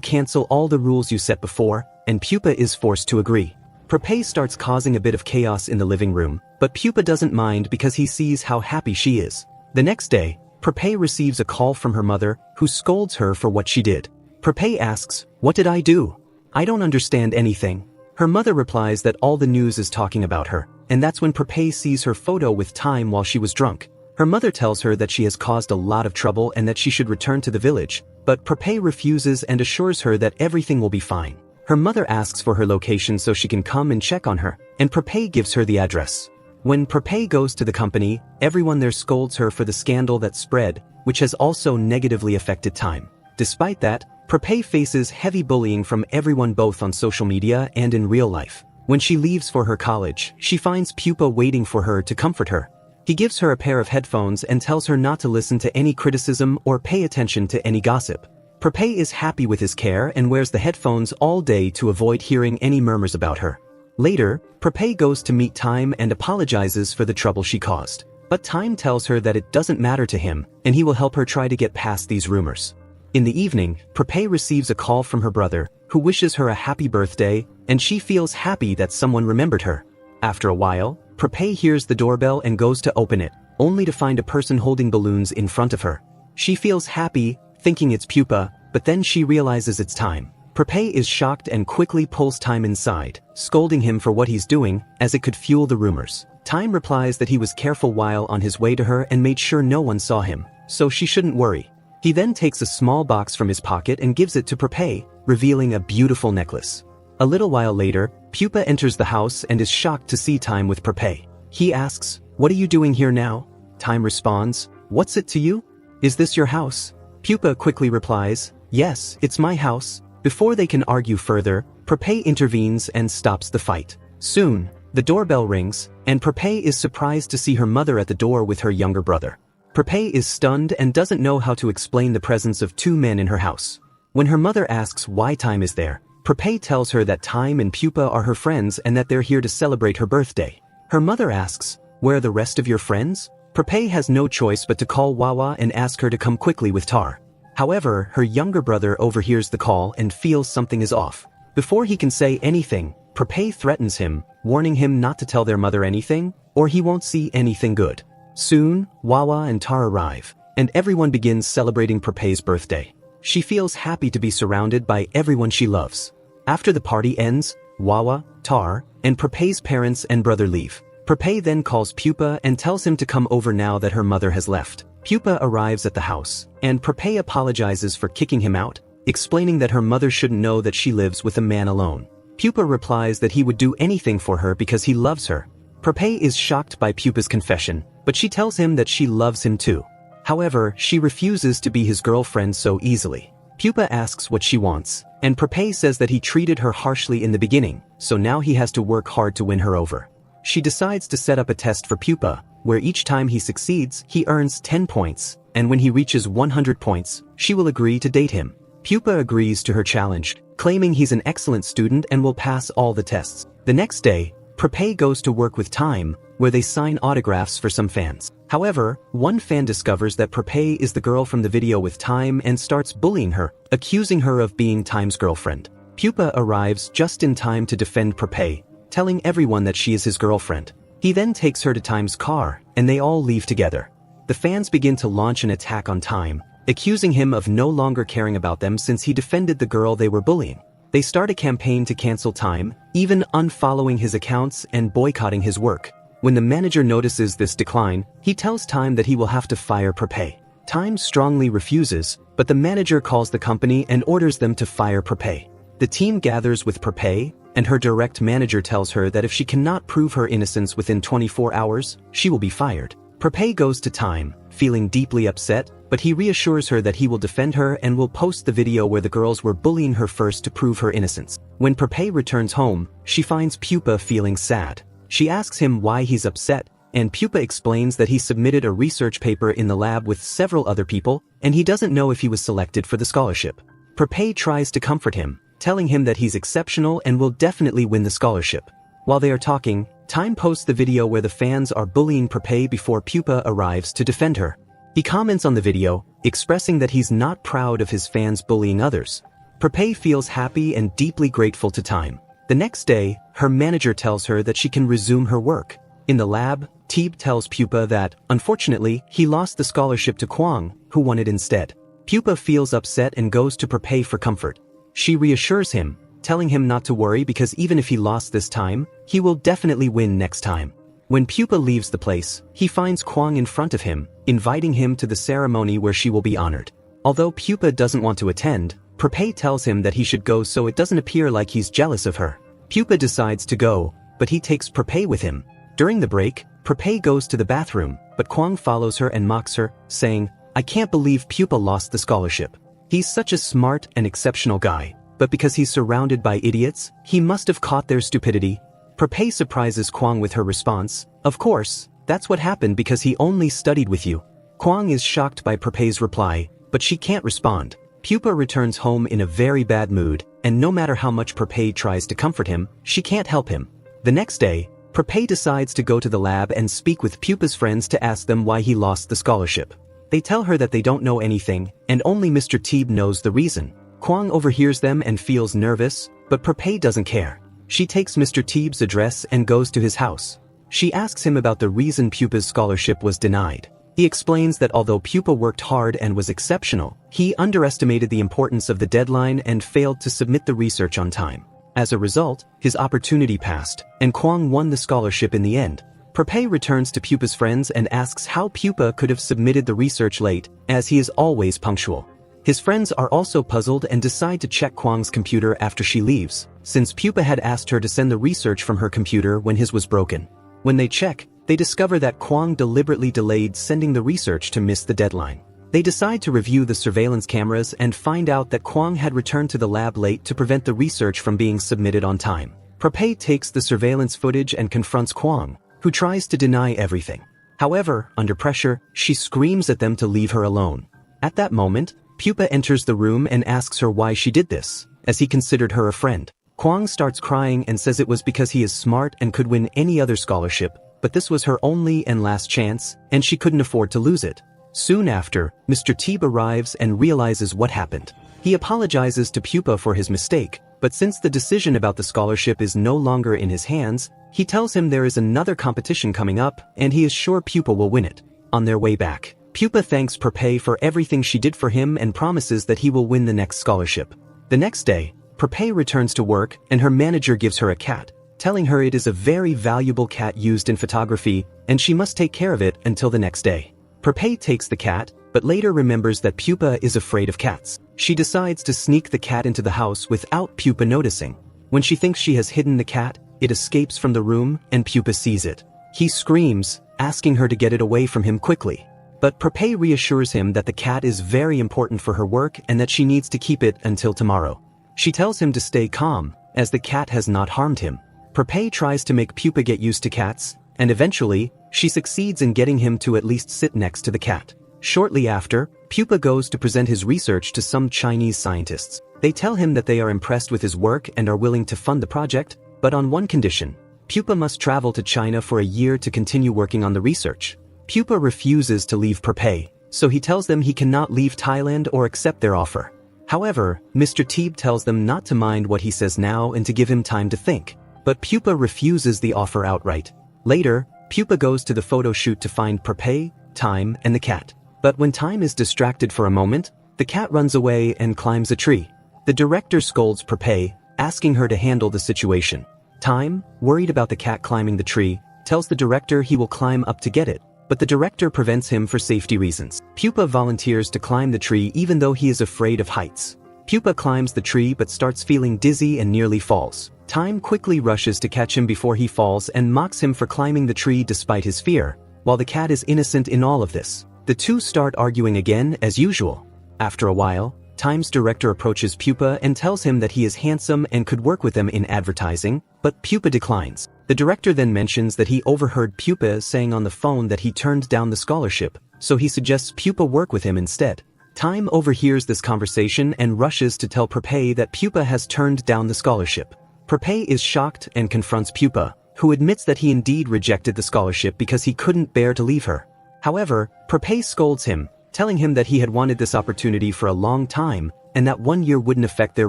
cancel all the rules you set before," and Pupa is forced to agree. Prepay starts causing a bit of chaos in the living room, but Pupa doesn't mind because he sees how happy she is. The next day, Prepay receives a call from her mother, who scolds her for what she did. Prepay asks, "What did I do? I don't understand anything." Her mother replies that all the news is talking about her, and that's when Prepay sees her photo with Time while she was drunk. Her mother tells her that she has caused a lot of trouble and that she should return to the village, but Prepay refuses and assures her that everything will be fine. Her mother asks for her location so she can come and check on her, and Prepay gives her the address. When Prepay goes to the company, everyone there scolds her for the scandal that spread, which has also negatively affected Time. Despite that, Prepay faces heavy bullying from everyone both on social media and in real life. When she leaves for her college, she finds Pupa waiting for her to comfort her. He gives her a pair of headphones and tells her not to listen to any criticism or pay attention to any gossip. Prepay is happy with his care and wears the headphones all day to avoid hearing any murmurs about her. Later, Prepay goes to meet Time and apologizes for the trouble she caused. But Time tells her that it doesn't matter to him, and he will help her try to get past these rumors. In the evening, Prepay receives a call from her brother, who wishes her a happy birthday, and she feels happy that someone remembered her. After a while, Prepay hears the doorbell and goes to open it, only to find a person holding balloons in front of her. She feels happy, thinking it's Pupa, but then she realizes it's Time. Prepay is shocked and quickly pulls Time inside, scolding him for what he's doing, as it could fuel the rumors. Time replies that he was careful while on his way to her and made sure no one saw him, so she shouldn't worry. He then takes a small box from his pocket and gives it to Prepay, revealing a beautiful necklace. A little while later, Pupa enters the house and is shocked to see Time with Prepay. He asks, "What are you doing here now?" Time responds, "What's it to you? Is this your house?" Pupa quickly replies, "Yes, it's my house." Before they can argue further, Prepay intervenes and stops the fight. Soon, the doorbell rings, and Prepay is surprised to see her mother at the door with her younger brother. Prepay is stunned and doesn't know how to explain the presence of two men in her house. When her mother asks why Time is there, Prepay tells her that Time and Pupa are her friends and that they're here to celebrate her birthday. Her mother asks, "Where are the rest of your friends?" Prepay has no choice but to call Wawa and ask her to come quickly with Tar. However, her younger brother overhears the call and feels something is off. Before he can say anything, Prepay threatens him, warning him not to tell their mother anything, or he won't see anything good. Soon, Wawa and Tar arrive, and everyone begins celebrating Prepay's birthday. She feels happy to be surrounded by everyone she loves. After the party ends, Wawa, Tar, and Prepay's parents and brother leave. Prepay then calls Pupa and tells him to come over now that her mother has left. Pupa arrives at the house, and Prepay apologizes for kicking him out, explaining that her mother shouldn't know that she lives with a man alone. Pupa replies that he would do anything for her because he loves her. Prepay is shocked by Pupa's confession, but she tells him that she loves him too. However, she refuses to be his girlfriend so easily. Pupa asks what she wants, and Prepay says that he treated her harshly in the beginning, so now he has to work hard to win her over. She decides to set up a test for Pupa, where each time he succeeds, he earns 10 points, and when he reaches 100 points, she will agree to date him. Pupa agrees to her challenge, claiming he's an excellent student and will pass all the tests. The next day, Prepay goes to work with Time, where they sign autographs for some fans. However, one fan discovers that Prepay is the girl from the video with Time and starts bullying her, accusing her of being Time's girlfriend. Pupa arrives just in time to defend Prepay, telling everyone that she is his girlfriend. He then takes her to Time's car, and they all leave together. The fans begin to launch an attack on Time, accusing him of no longer caring about them since he defended the girl they were bullying. They start a campaign to cancel Time, even unfollowing his accounts and boycotting his work. When the manager notices this decline, he tells Time that he will have to fire Prepay. Time strongly refuses, but the manager calls the company and orders them to fire Prepay. The team gathers with Prepay, and her direct manager tells her that if she cannot prove her innocence within 24 hours, she will be fired. Prepay goes to Time, feeling deeply upset, but he reassures her that he will defend her and will post the video where the girls were bullying her first to prove her innocence. When Prepay returns home, she finds Pupa feeling sad. She asks him why he's upset, and Pupa explains that he submitted a research paper in the lab with several other people, and he doesn't know if he was selected for the scholarship. Prepay tries to comfort him, telling him that he's exceptional and will definitely win the scholarship. While they are talking, Time posts the video where the fans are bullying Prepay before Pupa arrives to defend her. He comments on the video, expressing that he's not proud of his fans bullying others. Prepay feels happy and deeply grateful to Time. The next day, her manager tells her that she can resume her work. In the lab, Teeb tells Pupa that, unfortunately, he lost the scholarship to Kwang, who won it instead. Pupa feels upset and goes to Prepay for comfort. She reassures him, telling him not to worry because even if he lost this time, he will definitely win next time. When Pupa leaves the place, he finds Kwang in front of him, inviting him to the ceremony where she will be honored. Although Pupa doesn't want to attend, Prepay tells him that he should go so it doesn't appear like he's jealous of her. Pupa decides to go, but he takes Prepay with him. During the break, Prepay goes to the bathroom, but Kwang follows her and mocks her, saying, "I can't believe Pupa lost the scholarship. He's such a smart and exceptional guy, but because he's surrounded by idiots, he must have caught their stupidity." Prepay surprises Kwang with her response, "Of course, that's what happened because he only studied with you." Kwang is shocked by Prepay's reply, but she can't respond. Pupa returns home in a very bad mood, and no matter how much Prepay tries to comfort him, she can't help him. The next day, Prepay decides to go to the lab and speak with Pupa's friends to ask them why he lost the scholarship. They tell her that they don't know anything, and only Mr. Teeb knows the reason. Kwang overhears them and feels nervous, but Prepay doesn't care. She takes Mr. Teeb's address and goes to his house. She asks him about the reason Pupa's scholarship was denied. He explains that although Pupa worked hard and was exceptional, he underestimated the importance of the deadline and failed to submit the research on time. As a result, his opportunity passed, and Kwang won the scholarship in the end. Prepay returns to Pupa's friends and asks how Pupa could have submitted the research late, as he is always punctual. His friends are also puzzled and decide to check Kwang's computer after she leaves, since Pupa had asked her to send the research from her computer when his was broken. When they check, they discover that Kwang deliberately delayed sending the research to miss the deadline. They decide to review the surveillance cameras and find out that Kwang had returned to the lab late to prevent the research from being submitted on time. Prepay takes the surveillance footage and confronts Kwang, who tries to deny everything. However, under pressure, she screams at them to leave her alone. At that moment, Pupa enters the room and asks her why she did this, as he considered her a friend. Kwang starts crying and says it was because he is smart and could win any other scholarship, but this was her only and last chance, and she couldn't afford to lose it. Soon after, Mr. Teeb arrives and realizes what happened. He apologizes to Pupa for his mistake, but since the decision about the scholarship is no longer in his hands, he tells him there is another competition coming up, and he is sure Pupa will win it. On their way back, Pupa thanks Prepay for everything she did for him and promises that he will win the next scholarship. The next day, Prepay returns to work and her manager gives her a cat, telling her it is a very valuable cat used in photography and she must take care of it until the next day. Prepay takes the cat, but later remembers that Pupa is afraid of cats. She decides to sneak the cat into the house without Pupa noticing. When she thinks she has hidden the cat, it escapes from the room and Pupa sees it. He screams, asking her to get it away from him quickly. But Prepay reassures him that the cat is very important for her work and that she needs to keep it until tomorrow. She tells him to stay calm, as the cat has not harmed him. Prepay tries to make Pupa get used to cats, and eventually, she succeeds in getting him to at least sit next to the cat. Shortly after, Pupa goes to present his research to some Chinese scientists. They tell him that they are impressed with his work and are willing to fund the project, but on one condition. Pupa must travel to China for a year to continue working on the research. Pupa refuses to leave Prepay, so he tells them he cannot leave Thailand or accept their offer. However, Mr. Teeb tells them not to mind what he says now and to give him time to think, but Pupa refuses the offer outright. Later, Pupa goes to the photo shoot to find Prepay, Time, and the cat. But when Time is distracted for a moment, the cat runs away and climbs a tree. The director scolds Prepay, asking her to handle the situation. Time, worried about the cat climbing the tree, tells the director he will climb up to get it, but the director prevents him for safety reasons. Pupa volunteers to climb the tree even though he is afraid of heights. Pupa climbs the tree but starts feeling dizzy and nearly falls. Time quickly rushes to catch him before he falls and mocks him for climbing the tree despite his fear, while the cat is innocent in all of this. The two start arguing again as usual. After a while, Time's director approaches Pupa and tells him that he is handsome and could work with them in advertising, but Pupa declines. The director then mentions that he overheard Pupa saying on the phone that he turned down the scholarship, so he suggests Pupa work with him instead. Time overhears this conversation and rushes to tell Prepay that Pupa has turned down the scholarship. Prepay is shocked and confronts Pupa, who admits that he indeed rejected the scholarship because he couldn't bear to leave her. However, Prepay scolds him, telling him that he had wanted this opportunity for a long time and that 1 year wouldn't affect their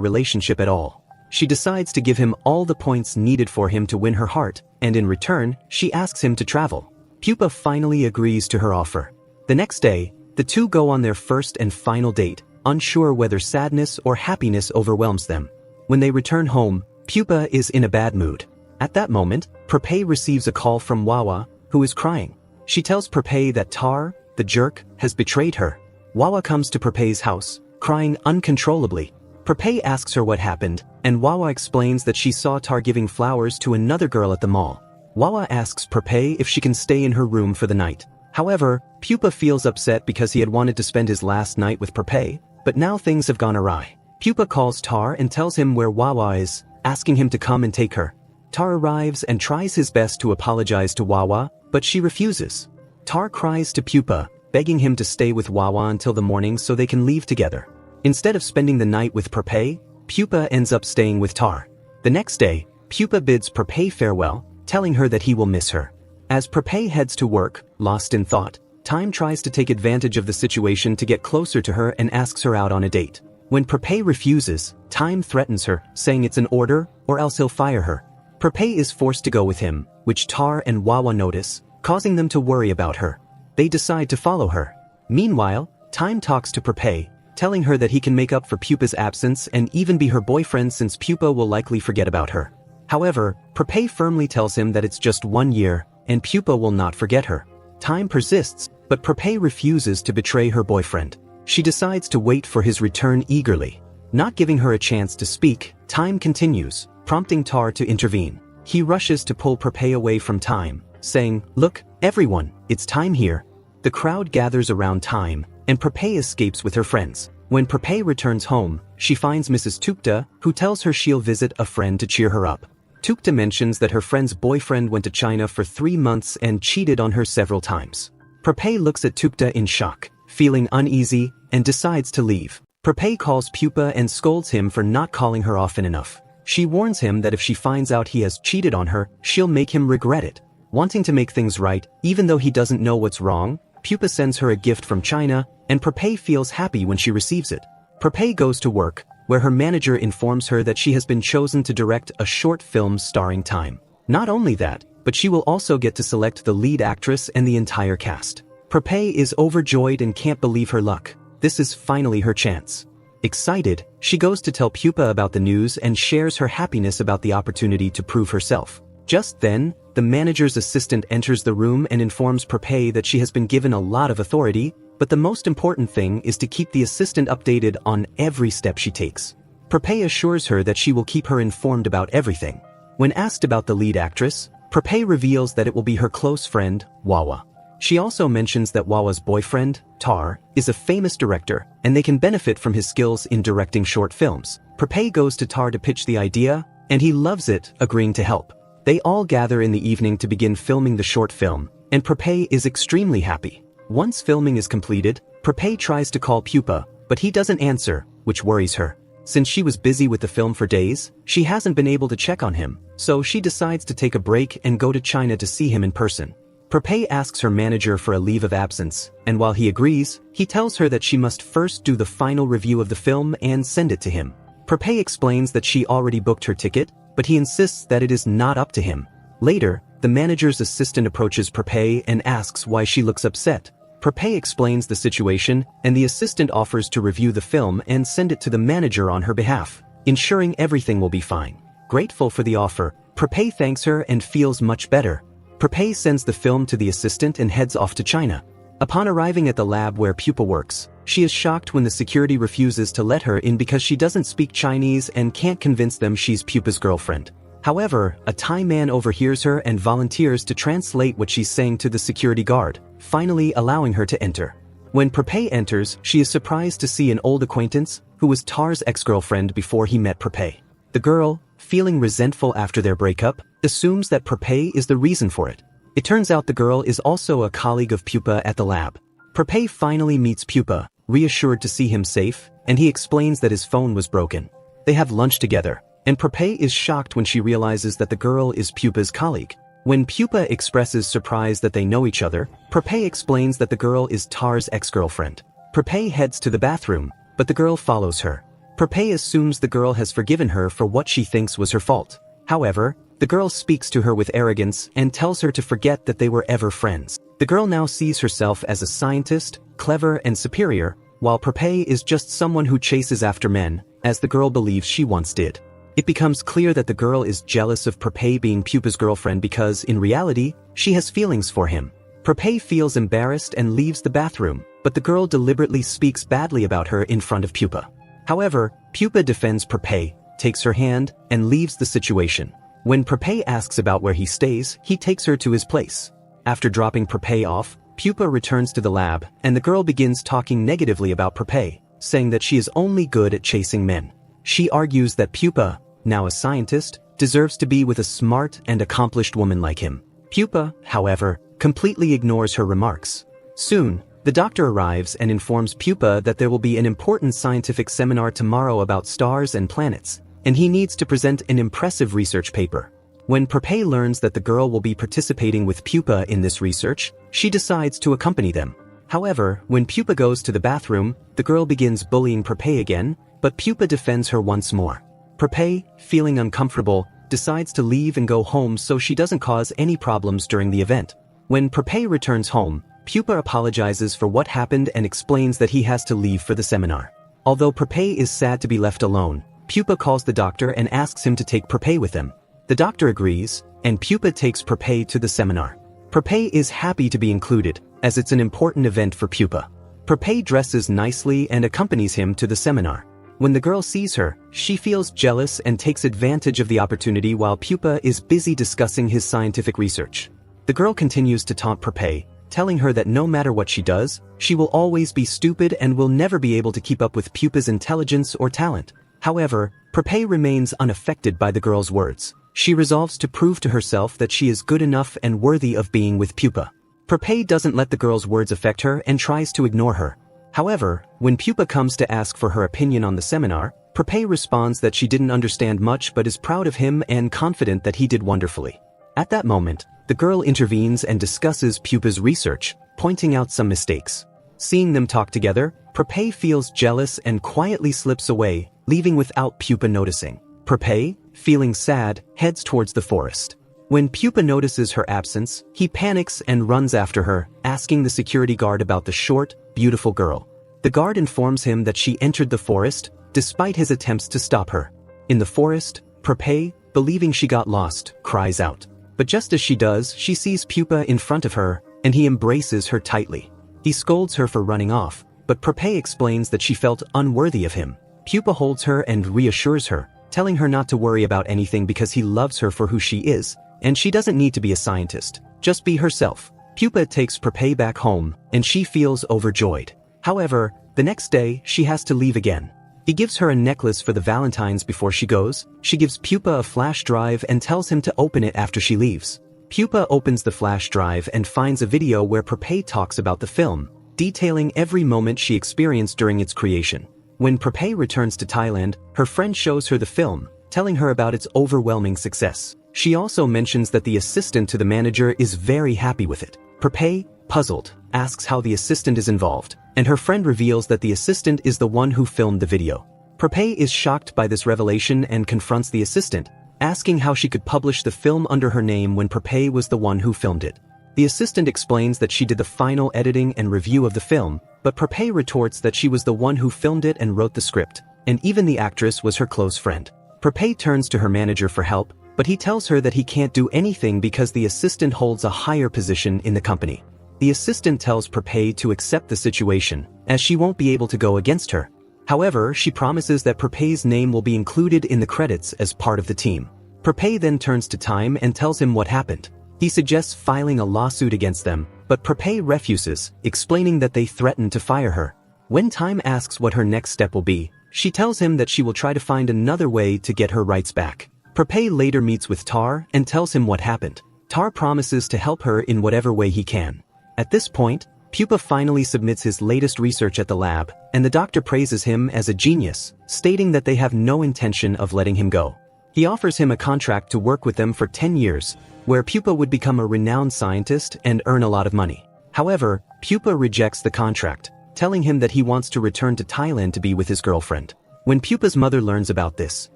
relationship at all. She decides to give him all the points needed for him to win her heart, and in return, she asks him to travel. Pupa finally agrees to her offer. The next day, the two go on their first and final date, unsure whether sadness or happiness overwhelms them. When they return home, Pupa is in a bad mood. At that moment, Prepay receives a call from Wawa, who is crying. She tells Prepay that Tar, the jerk, has betrayed her. Wawa comes to Prepay's house, crying uncontrollably. Prepay asks her what happened, and Wawa explains that she saw Tar giving flowers to another girl at the mall. Wawa asks Prepay if she can stay in her room for the night. However, Pupa feels upset because he had wanted to spend his last night with Prepay, but now things have gone awry. Pupa calls Tar and tells him where Wawa is, asking him to come and take her. Tar arrives and tries his best to apologize to Wawa, but she refuses. Tar cries to Pupa, begging him to stay with Wawa until the morning so they can leave together. Instead of spending the night with Prepay, Pupa ends up staying with Tar. The next day, Pupa bids Prepay farewell, telling her that he will miss her. As Prepay heads to work, lost in thought, Time tries to take advantage of the situation to get closer to her and asks her out on a date. When Prepay refuses, Time threatens her, saying it's an order or else he'll fire her. Prepay is forced to go with him, which Tar and Wawa notice, causing them to worry about her. They decide to follow her. Meanwhile, Time talks to Prepay, telling her that he can make up for Pupa's absence and even be her boyfriend since Pupa will likely forget about her. However, Prepay firmly tells him that it's just 1 year, and Pupa will not forget her. Time persists, but Prepay refuses to betray her boyfriend. She decides to wait for his return eagerly. Not giving her a chance to speak, Time continues, prompting Tar to intervene. He rushes to pull Prepay away from Time, saying, "Look, everyone, it's Time here." The crowd gathers around Time, and Prepay escapes with her friends. When Prepay returns home, she finds Mrs. Tukta, who tells her she'll visit a friend to cheer her up. Tukta mentions that her friend's boyfriend went to China for 3 months and cheated on her several times. Prepay looks at Tukta in shock, feeling uneasy, and decides to leave. Prepay calls Pupa and scolds him for not calling her often enough. She warns him that if she finds out he has cheated on her, she'll make him regret it. Wanting to make things right, even though he doesn't know what's wrong, Pupa sends her a gift from China, and Prepay feels happy when she receives it. Prepay goes to work, where her manager informs her that she has been chosen to direct a short film starring Time. Not only that, but she will also get to select the lead actress and the entire cast. Prepay is overjoyed and can't believe her luck. This is finally her chance. Excited, she goes to tell Pupa about the news and shares her happiness about the opportunity to prove herself. Just then, the manager's assistant enters the room and informs Prepay that she has been given a lot of authority, but the most important thing is to keep the assistant updated on every step she takes. Prepay assures her that she will keep her informed about everything. When asked about the lead actress, Prepay reveals that it will be her close friend, Wawa. She also mentions that Wawa's boyfriend, Tar, is a famous director, and they can benefit from his skills in directing short films. Prepay goes to Tar to pitch the idea, and he loves it, agreeing to help. They all gather in the evening to begin filming the short film, and Prepay is extremely happy. Once filming is completed, Prepay tries to call Pupa, but he doesn't answer, which worries her. Since she was busy with the film for days, she hasn't been able to check on him, so she decides to take a break and go to China to see him in person. Prepay asks her manager for a leave of absence, and while he agrees, he tells her that she must first do the final review of the film and send it to him. Prepay explains that she already booked her ticket, but he insists that it is not up to him. Later, the manager's assistant approaches Prepay and asks why she looks upset. Prepay explains the situation, and the assistant offers to review the film and send it to the manager on her behalf, ensuring everything will be fine. Grateful for the offer, Prepay thanks her and feels much better. Prepay sends the film to the assistant and heads off to China. Upon arriving at the lab where Pupa works, she is shocked when the security refuses to let her in because she doesn't speak Chinese and can't convince them she's Pupa's girlfriend. However, a Thai man overhears her and volunteers to translate what she's saying to the security guard, finally allowing her to enter. When Prepay enters, she is surprised to see an old acquaintance, who was Tar's ex-girlfriend before he met Prepay. The girl, feeling resentful after their breakup, assumes that Prepay is the reason for it. It turns out the girl is also a colleague of Pupa at the lab. Prepay finally meets Pupa, reassured to see him safe, and he explains that his phone was broken. They have lunch together, and Prepay is shocked when she realizes that the girl is Pupa's colleague. When Pupa expresses surprise that they know each other, Prepay explains that the girl is Tar's ex-girlfriend. Prepay heads to the bathroom, but the girl follows her. Prepay assumes the girl has forgiven her for what she thinks was her fault. However, the girl speaks to her with arrogance and tells her to forget that they were ever friends. The girl now sees herself as a scientist, clever and superior, while Prepay is just someone who chases after men, as the girl believes she once did. It becomes clear that the girl is jealous of Prepay being Pupa's girlfriend because, in reality, she has feelings for him. Prepay feels embarrassed and leaves the bathroom, but the girl deliberately speaks badly about her in front of Pupa. However, Pupa defends Prepay, takes her hand, and leaves the situation. When Prepay asks about where he stays, he takes her to his place. After dropping Prepay off, Pupa returns to the lab, and the girl begins talking negatively about Prepay, saying that she is only good at chasing men. She argues that Pupa, now a scientist, deserves to be with a smart and accomplished woman like him. Pupa, however, completely ignores her remarks. Soon, the doctor arrives and informs Pupa that there will be an important scientific seminar tomorrow about stars and planets, and he needs to present an impressive research paper. When Prepay learns that the girl will be participating with Pupa in this research, she decides to accompany them. However, when Pupa goes to the bathroom, the girl begins bullying Prepay again, but Pupa defends her once more. Prepay, feeling uncomfortable, decides to leave and go home so she doesn't cause any problems during the event. When Prepay returns home, Pupa apologizes for what happened and explains that he has to leave for the seminar. Although Prepay is sad to be left alone, Pupa calls the doctor and asks him to take Prepay with him. The doctor agrees, and Pupa takes Prepay to the seminar. Prepay is happy to be included, as it's an important event for Pupa. Prepay dresses nicely and accompanies him to the seminar. When the girl sees her, she feels jealous and takes advantage of the opportunity while Pupa is busy discussing his scientific research. The girl continues to taunt Prepay, telling her that no matter what she does, she will always be stupid and will never be able to keep up with Pupa's intelligence or talent. However, Prepay remains unaffected by the girl's words. She resolves to prove to herself that she is good enough and worthy of being with Pupa. Prepay doesn't let the girl's words affect her and tries to ignore her. However, when Pupa comes to ask for her opinion on the seminar, Prepay responds that she didn't understand much but is proud of him and confident that he did wonderfully. At that moment, the girl intervenes and discusses Pupa's research, pointing out some mistakes. Seeing them talk together, Prepay feels jealous and quietly slips away, leaving without Pupa noticing. Prepay, feeling sad, heads towards the forest. When Pupa notices her absence, he panics and runs after her, asking the security guard about the short, beautiful girl. The guard informs him that she entered the forest, despite his attempts to stop her. In the forest, Prepay, believing she got lost, cries out. But just as she does, she sees Pupa in front of her, and he embraces her tightly. He scolds her for running off, but Prepay explains that she felt unworthy of him. Pupa holds her and reassures her, telling her not to worry about anything because he loves her for who she is, and she doesn't need to be a scientist, just be herself. Pupa takes Prepay back home, and she feels overjoyed. However, the next day, she has to leave again. He gives her a necklace for the Valentines before she goes. She gives Pupa a flash drive and tells him to open it after she leaves. Pupa opens the flash drive and finds a video where Prepay talks about the film, detailing every moment she experienced during its creation. When Prepay returns to Thailand, her friend shows her the film, telling her about its overwhelming success. She also mentions that the assistant to the manager is very happy with it. Prepay, puzzled, asks how the assistant is involved, and her friend reveals that the assistant is the one who filmed the video. Prepay is shocked by this revelation and confronts the assistant, asking how she could publish the film under her name when Prepay was the one who filmed it. The assistant explains that she did the final editing and review of the film, but Prepay retorts that she was the one who filmed it and wrote the script, and even the actress was her close friend. Prepay turns to her manager for help, but he tells her that he can't do anything because the assistant holds a higher position in the company. The assistant tells Prepay to accept the situation, as she won't be able to go against her. However, she promises that Prepay's name will be included in the credits as part of the team. Prepay then turns to Time and tells him what happened. He suggests filing a lawsuit against them, but Prepay refuses, explaining that they threatened to fire her. When Time asks what her next step will be, she tells him that she will try to find another way to get her rights back. Prepay later meets with Tar and tells him what happened. Tar promises to help her in whatever way he can. At this point, Pupa finally submits his latest research at the lab, and the doctor praises him as a genius, stating that they have no intention of letting him go. He offers him a contract to work with them for 10 years, where Pupa would become a renowned scientist and earn a lot of money. However, Pupa rejects the contract, telling him that he wants to return to Thailand to be with his girlfriend. When Pupa's mother learns about this,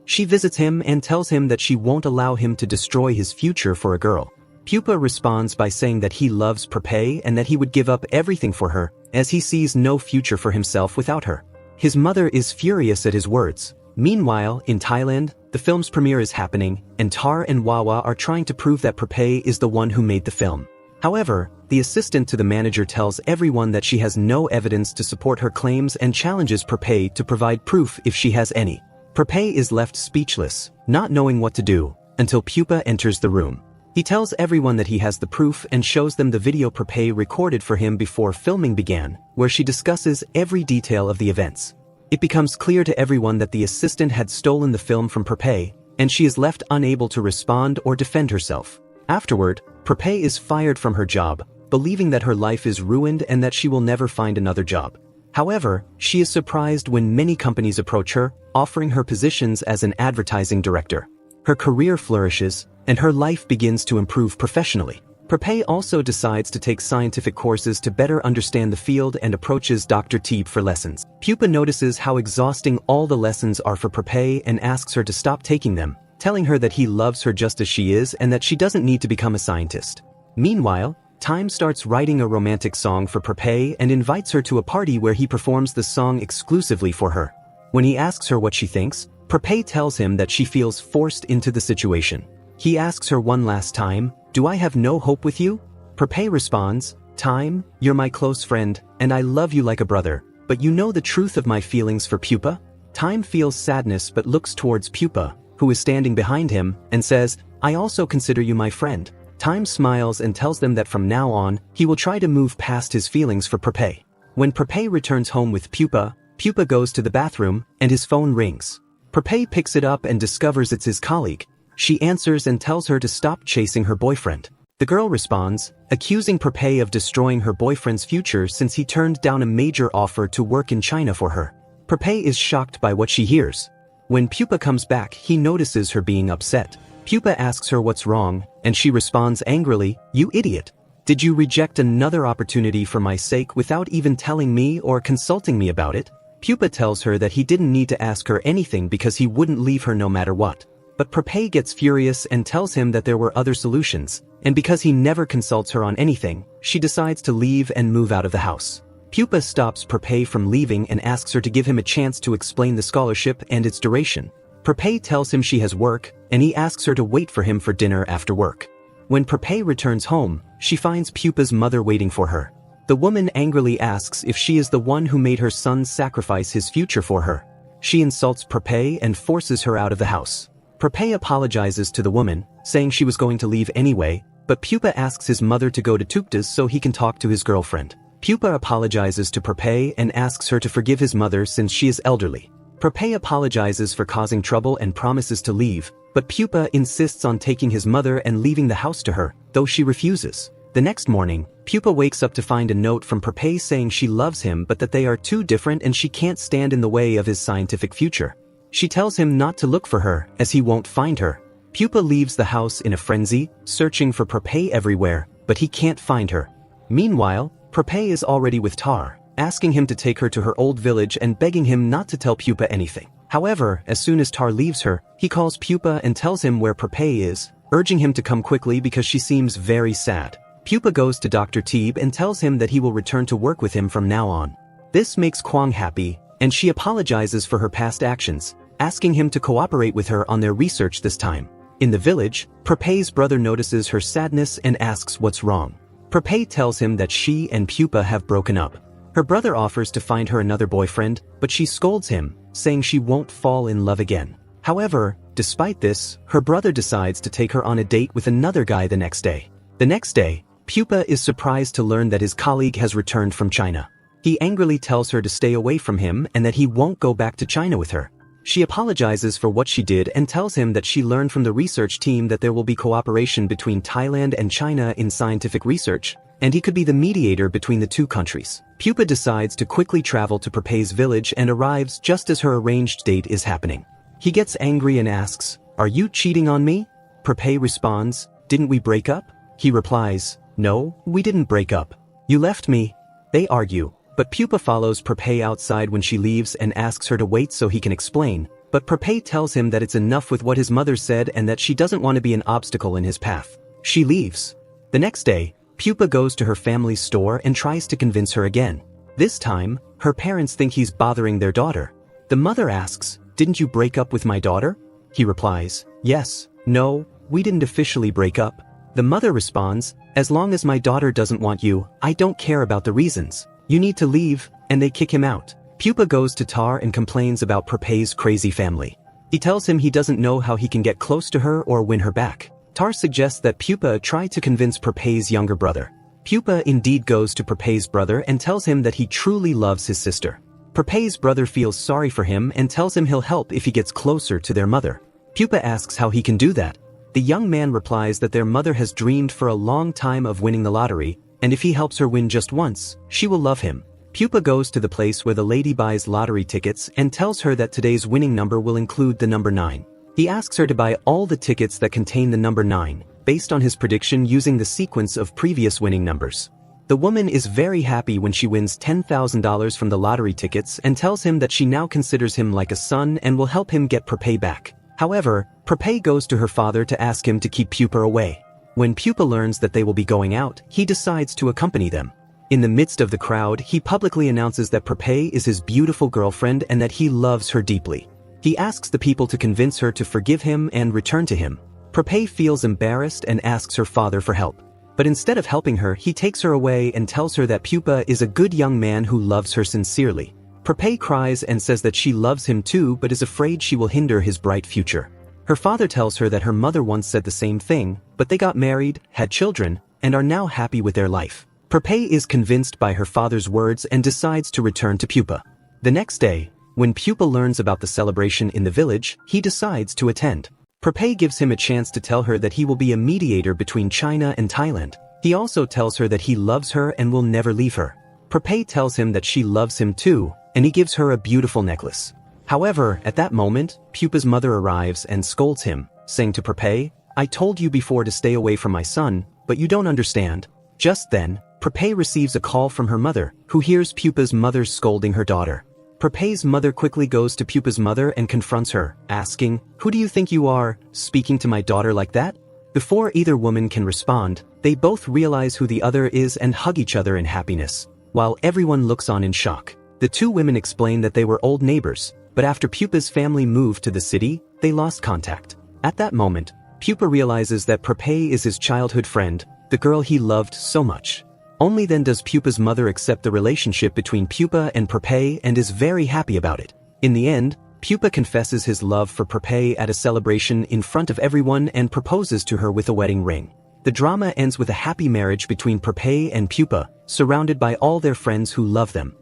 she visits him and tells him that she won't allow him to destroy his future for a girl. Pupa responds by saying that he loves Prepay and that he would give up everything for her, as he sees no future for himself without her. His mother is furious at his words. Meanwhile, in Thailand, the film's premiere is happening, and Tar and Wawa are trying to prove that Prepay is the one who made the film. However, the assistant to the manager tells everyone that she has no evidence to support her claims and challenges Prepay to provide proof if she has any. Prepay is left speechless, not knowing what to do, until Pupa enters the room. He tells everyone that he has the proof and shows them the video Prepay recorded for him before filming began, where she discusses every detail of the events. It becomes clear to everyone that the assistant had stolen the film from Prepay, and she is left unable to respond or defend herself. Afterward, Prepay is fired from her job, believing that her life is ruined and that she will never find another job. However, she is surprised when many companies approach her, offering her positions as an advertising director. Her career flourishes, and her life begins to improve professionally. Prepay also decides to take scientific courses to better understand the field and approaches Dr. Teeb for lessons. Pupa notices how exhausting all the lessons are for Prepay and asks her to stop taking them, telling her that he loves her just as she is and that she doesn't need to become a scientist. Meanwhile, Time starts writing a romantic song for Prepay and invites her to a party where he performs the song exclusively for her. When he asks her what she thinks, Prepay tells him that she feels forced into the situation. He asks her one last time, "Do I have no hope with you?" Prepay responds, "Time, you're my close friend, and I love you like a brother, but you know the truth of my feelings for Pupa?" Time feels sadness but looks towards Pupa, who is standing behind him, and says, "I also consider you my friend." Time smiles and tells them that from now on, he will try to move past his feelings for Prepay. When Prepay returns home with Pupa, Pupa goes to the bathroom, and his phone rings. Prepay picks it up and discovers it's his colleague. She answers and tells her to stop chasing her boyfriend. The girl responds, accusing Prepay of destroying her boyfriend's future since he turned down a major offer to work in China for her. Prepay is shocked by what she hears. When Pupa comes back, he notices her being upset. Pupa asks her what's wrong, and she responds angrily, "You idiot. Did you reject another opportunity for my sake without even telling me or consulting me about it?" Pupa tells her that he didn't need to ask her anything because he wouldn't leave her no matter what. But Prepay gets furious and tells him that there were other solutions, and because he never consults her on anything, she decides to leave and move out of the house. Pupa stops Prepay from leaving and asks her to give him a chance to explain the scholarship and its duration. Prepay tells him she has work, and he asks her to wait for him for dinner after work. When Prepay returns home, she finds Pupa's mother waiting for her. The woman angrily asks if she is the one who made her son sacrifice his future for her. She insults Prepay and forces her out of the house. Prepay apologizes to the woman, saying she was going to leave anyway, but Pupa asks his mother to go to Tukta's so he can talk to his girlfriend. Pupa apologizes to Prepay and asks her to forgive his mother since she is elderly. Prepay apologizes for causing trouble and promises to leave, but Pupa insists on taking his mother and leaving the house to her, though she refuses. The next morning, Pupa wakes up to find a note from Prepay saying she loves him but that they are too different and she can't stand in the way of his scientific future. She tells him not to look for her, as he won't find her. Pupa leaves the house in a frenzy, searching for Prepay everywhere, but he can't find her. Meanwhile, Prepay is already with Tar, asking him to take her to her old village and begging him not to tell Pupa anything. However, as soon as Tar leaves her, he calls Pupa and tells him where Prepay is, urging him to come quickly because she seems very sad. Pupa goes to Dr. Teeb and tells him that he will return to work with him from now on. This makes Kwang happy, and she apologizes for her past actions, asking him to cooperate with her on their research this time. In the village, Prepay's brother notices her sadness and asks what's wrong. Prepay tells him that she and Pupa have broken up. Her brother offers to find her another boyfriend, but she scolds him, saying she won't fall in love again. However, despite this, her brother decides to take her on a date with another guy the next day. The next day, Pupa is surprised to learn that his colleague has returned from China. He angrily tells her to stay away from him and that he won't go back to China with her. She apologizes for what she did and tells him that she learned from the research team that there will be cooperation between Thailand and China in scientific research, and he could be the mediator between the two countries. Pupa decides to quickly travel to Prepay's village and arrives just as her arranged date is happening. He gets angry and asks, "Are you cheating on me?" Prepay responds, "Didn't we break up?" He replies, "No, we didn't break up. You left me." They argue. But Pupa follows Prepay outside when she leaves and asks her to wait so he can explain, but Prepay tells him that it's enough with what his mother said and that she doesn't want to be an obstacle in his path. She leaves. The next day, Pupa goes to her family's store and tries to convince her again. This time, her parents think he's bothering their daughter. The mother asks, "Didn't you break up with my daughter?" He replies, "Yes, no, we didn't officially break up." The mother responds, "As long as my daughter doesn't want you, I don't care about the reasons. You need to leave," and they kick him out. Pupa goes to Tar and complains about Prepay's crazy family. He tells him he doesn't know how he can get close to her or win her back. Tar suggests that Pupa try to convince Prepay's younger brother. Pupa indeed goes to Prepay's brother and tells him that he truly loves his sister. Prepay's brother feels sorry for him and tells him he'll help if he gets closer to their mother. Pupa asks how he can do that. The young man replies that their mother has dreamed for a long time of winning the lottery, and if he helps her win just once, she will love him. Pupa goes to the place where the lady buys lottery tickets and tells her that today's winning number will include the number 9. He asks her to buy all the tickets that contain the number 9, based on his prediction using the sequence of previous winning numbers. The woman is very happy when she wins $10,000 from the lottery tickets and tells him that she now considers him like a son and will help him get Prepay back. However, Prepay goes to her father to ask him to keep Pupa away. When Pupa learns that they will be going out, he decides to accompany them. In the midst of the crowd, he publicly announces that Prepay is his beautiful girlfriend and that he loves her deeply. He asks the people to convince her to forgive him and return to him. Prepay feels embarrassed and asks her father for help. But instead of helping her, he takes her away and tells her that Pupa is a good young man who loves her sincerely. Prepay cries and says that she loves him too but is afraid she will hinder his bright future. Her father tells her that her mother once said the same thing, but they got married, had children, and are now happy with their life. Prepay is convinced by her father's words and decides to return to Pupa. The next day, when Pupa learns about the celebration in the village, he decides to attend. Prepay gives him a chance to tell her that he will be a mediator between China and Thailand. He also tells her that he loves her and will never leave her. Prepay tells him that she loves him too, and he gives her a beautiful necklace. However, at that moment, Pupa's mother arrives and scolds him, saying to Prepay, "I told you before to stay away from my son, but you don't understand." Just then, Prepay receives a call from her mother, who hears Pupa's mother scolding her daughter. Prepay's mother quickly goes to Pupa's mother and confronts her, asking, "Who do you think you are, speaking to my daughter like that?" Before either woman can respond, they both realize who the other is and hug each other in happiness, while everyone looks on in shock. The two women explain that they were old neighbors, but after Pupa's family moved to the city, they lost contact. At that moment, Pupa realizes that Prepay is his childhood friend, the girl he loved so much. Only then does Pupa's mother accept the relationship between Pupa and Prepay and is very happy about it. In the end, Pupa confesses his love for Prepay at a celebration in front of everyone and proposes to her with a wedding ring. The drama ends with a happy marriage between Prepay and Pupa, surrounded by all their friends who love them.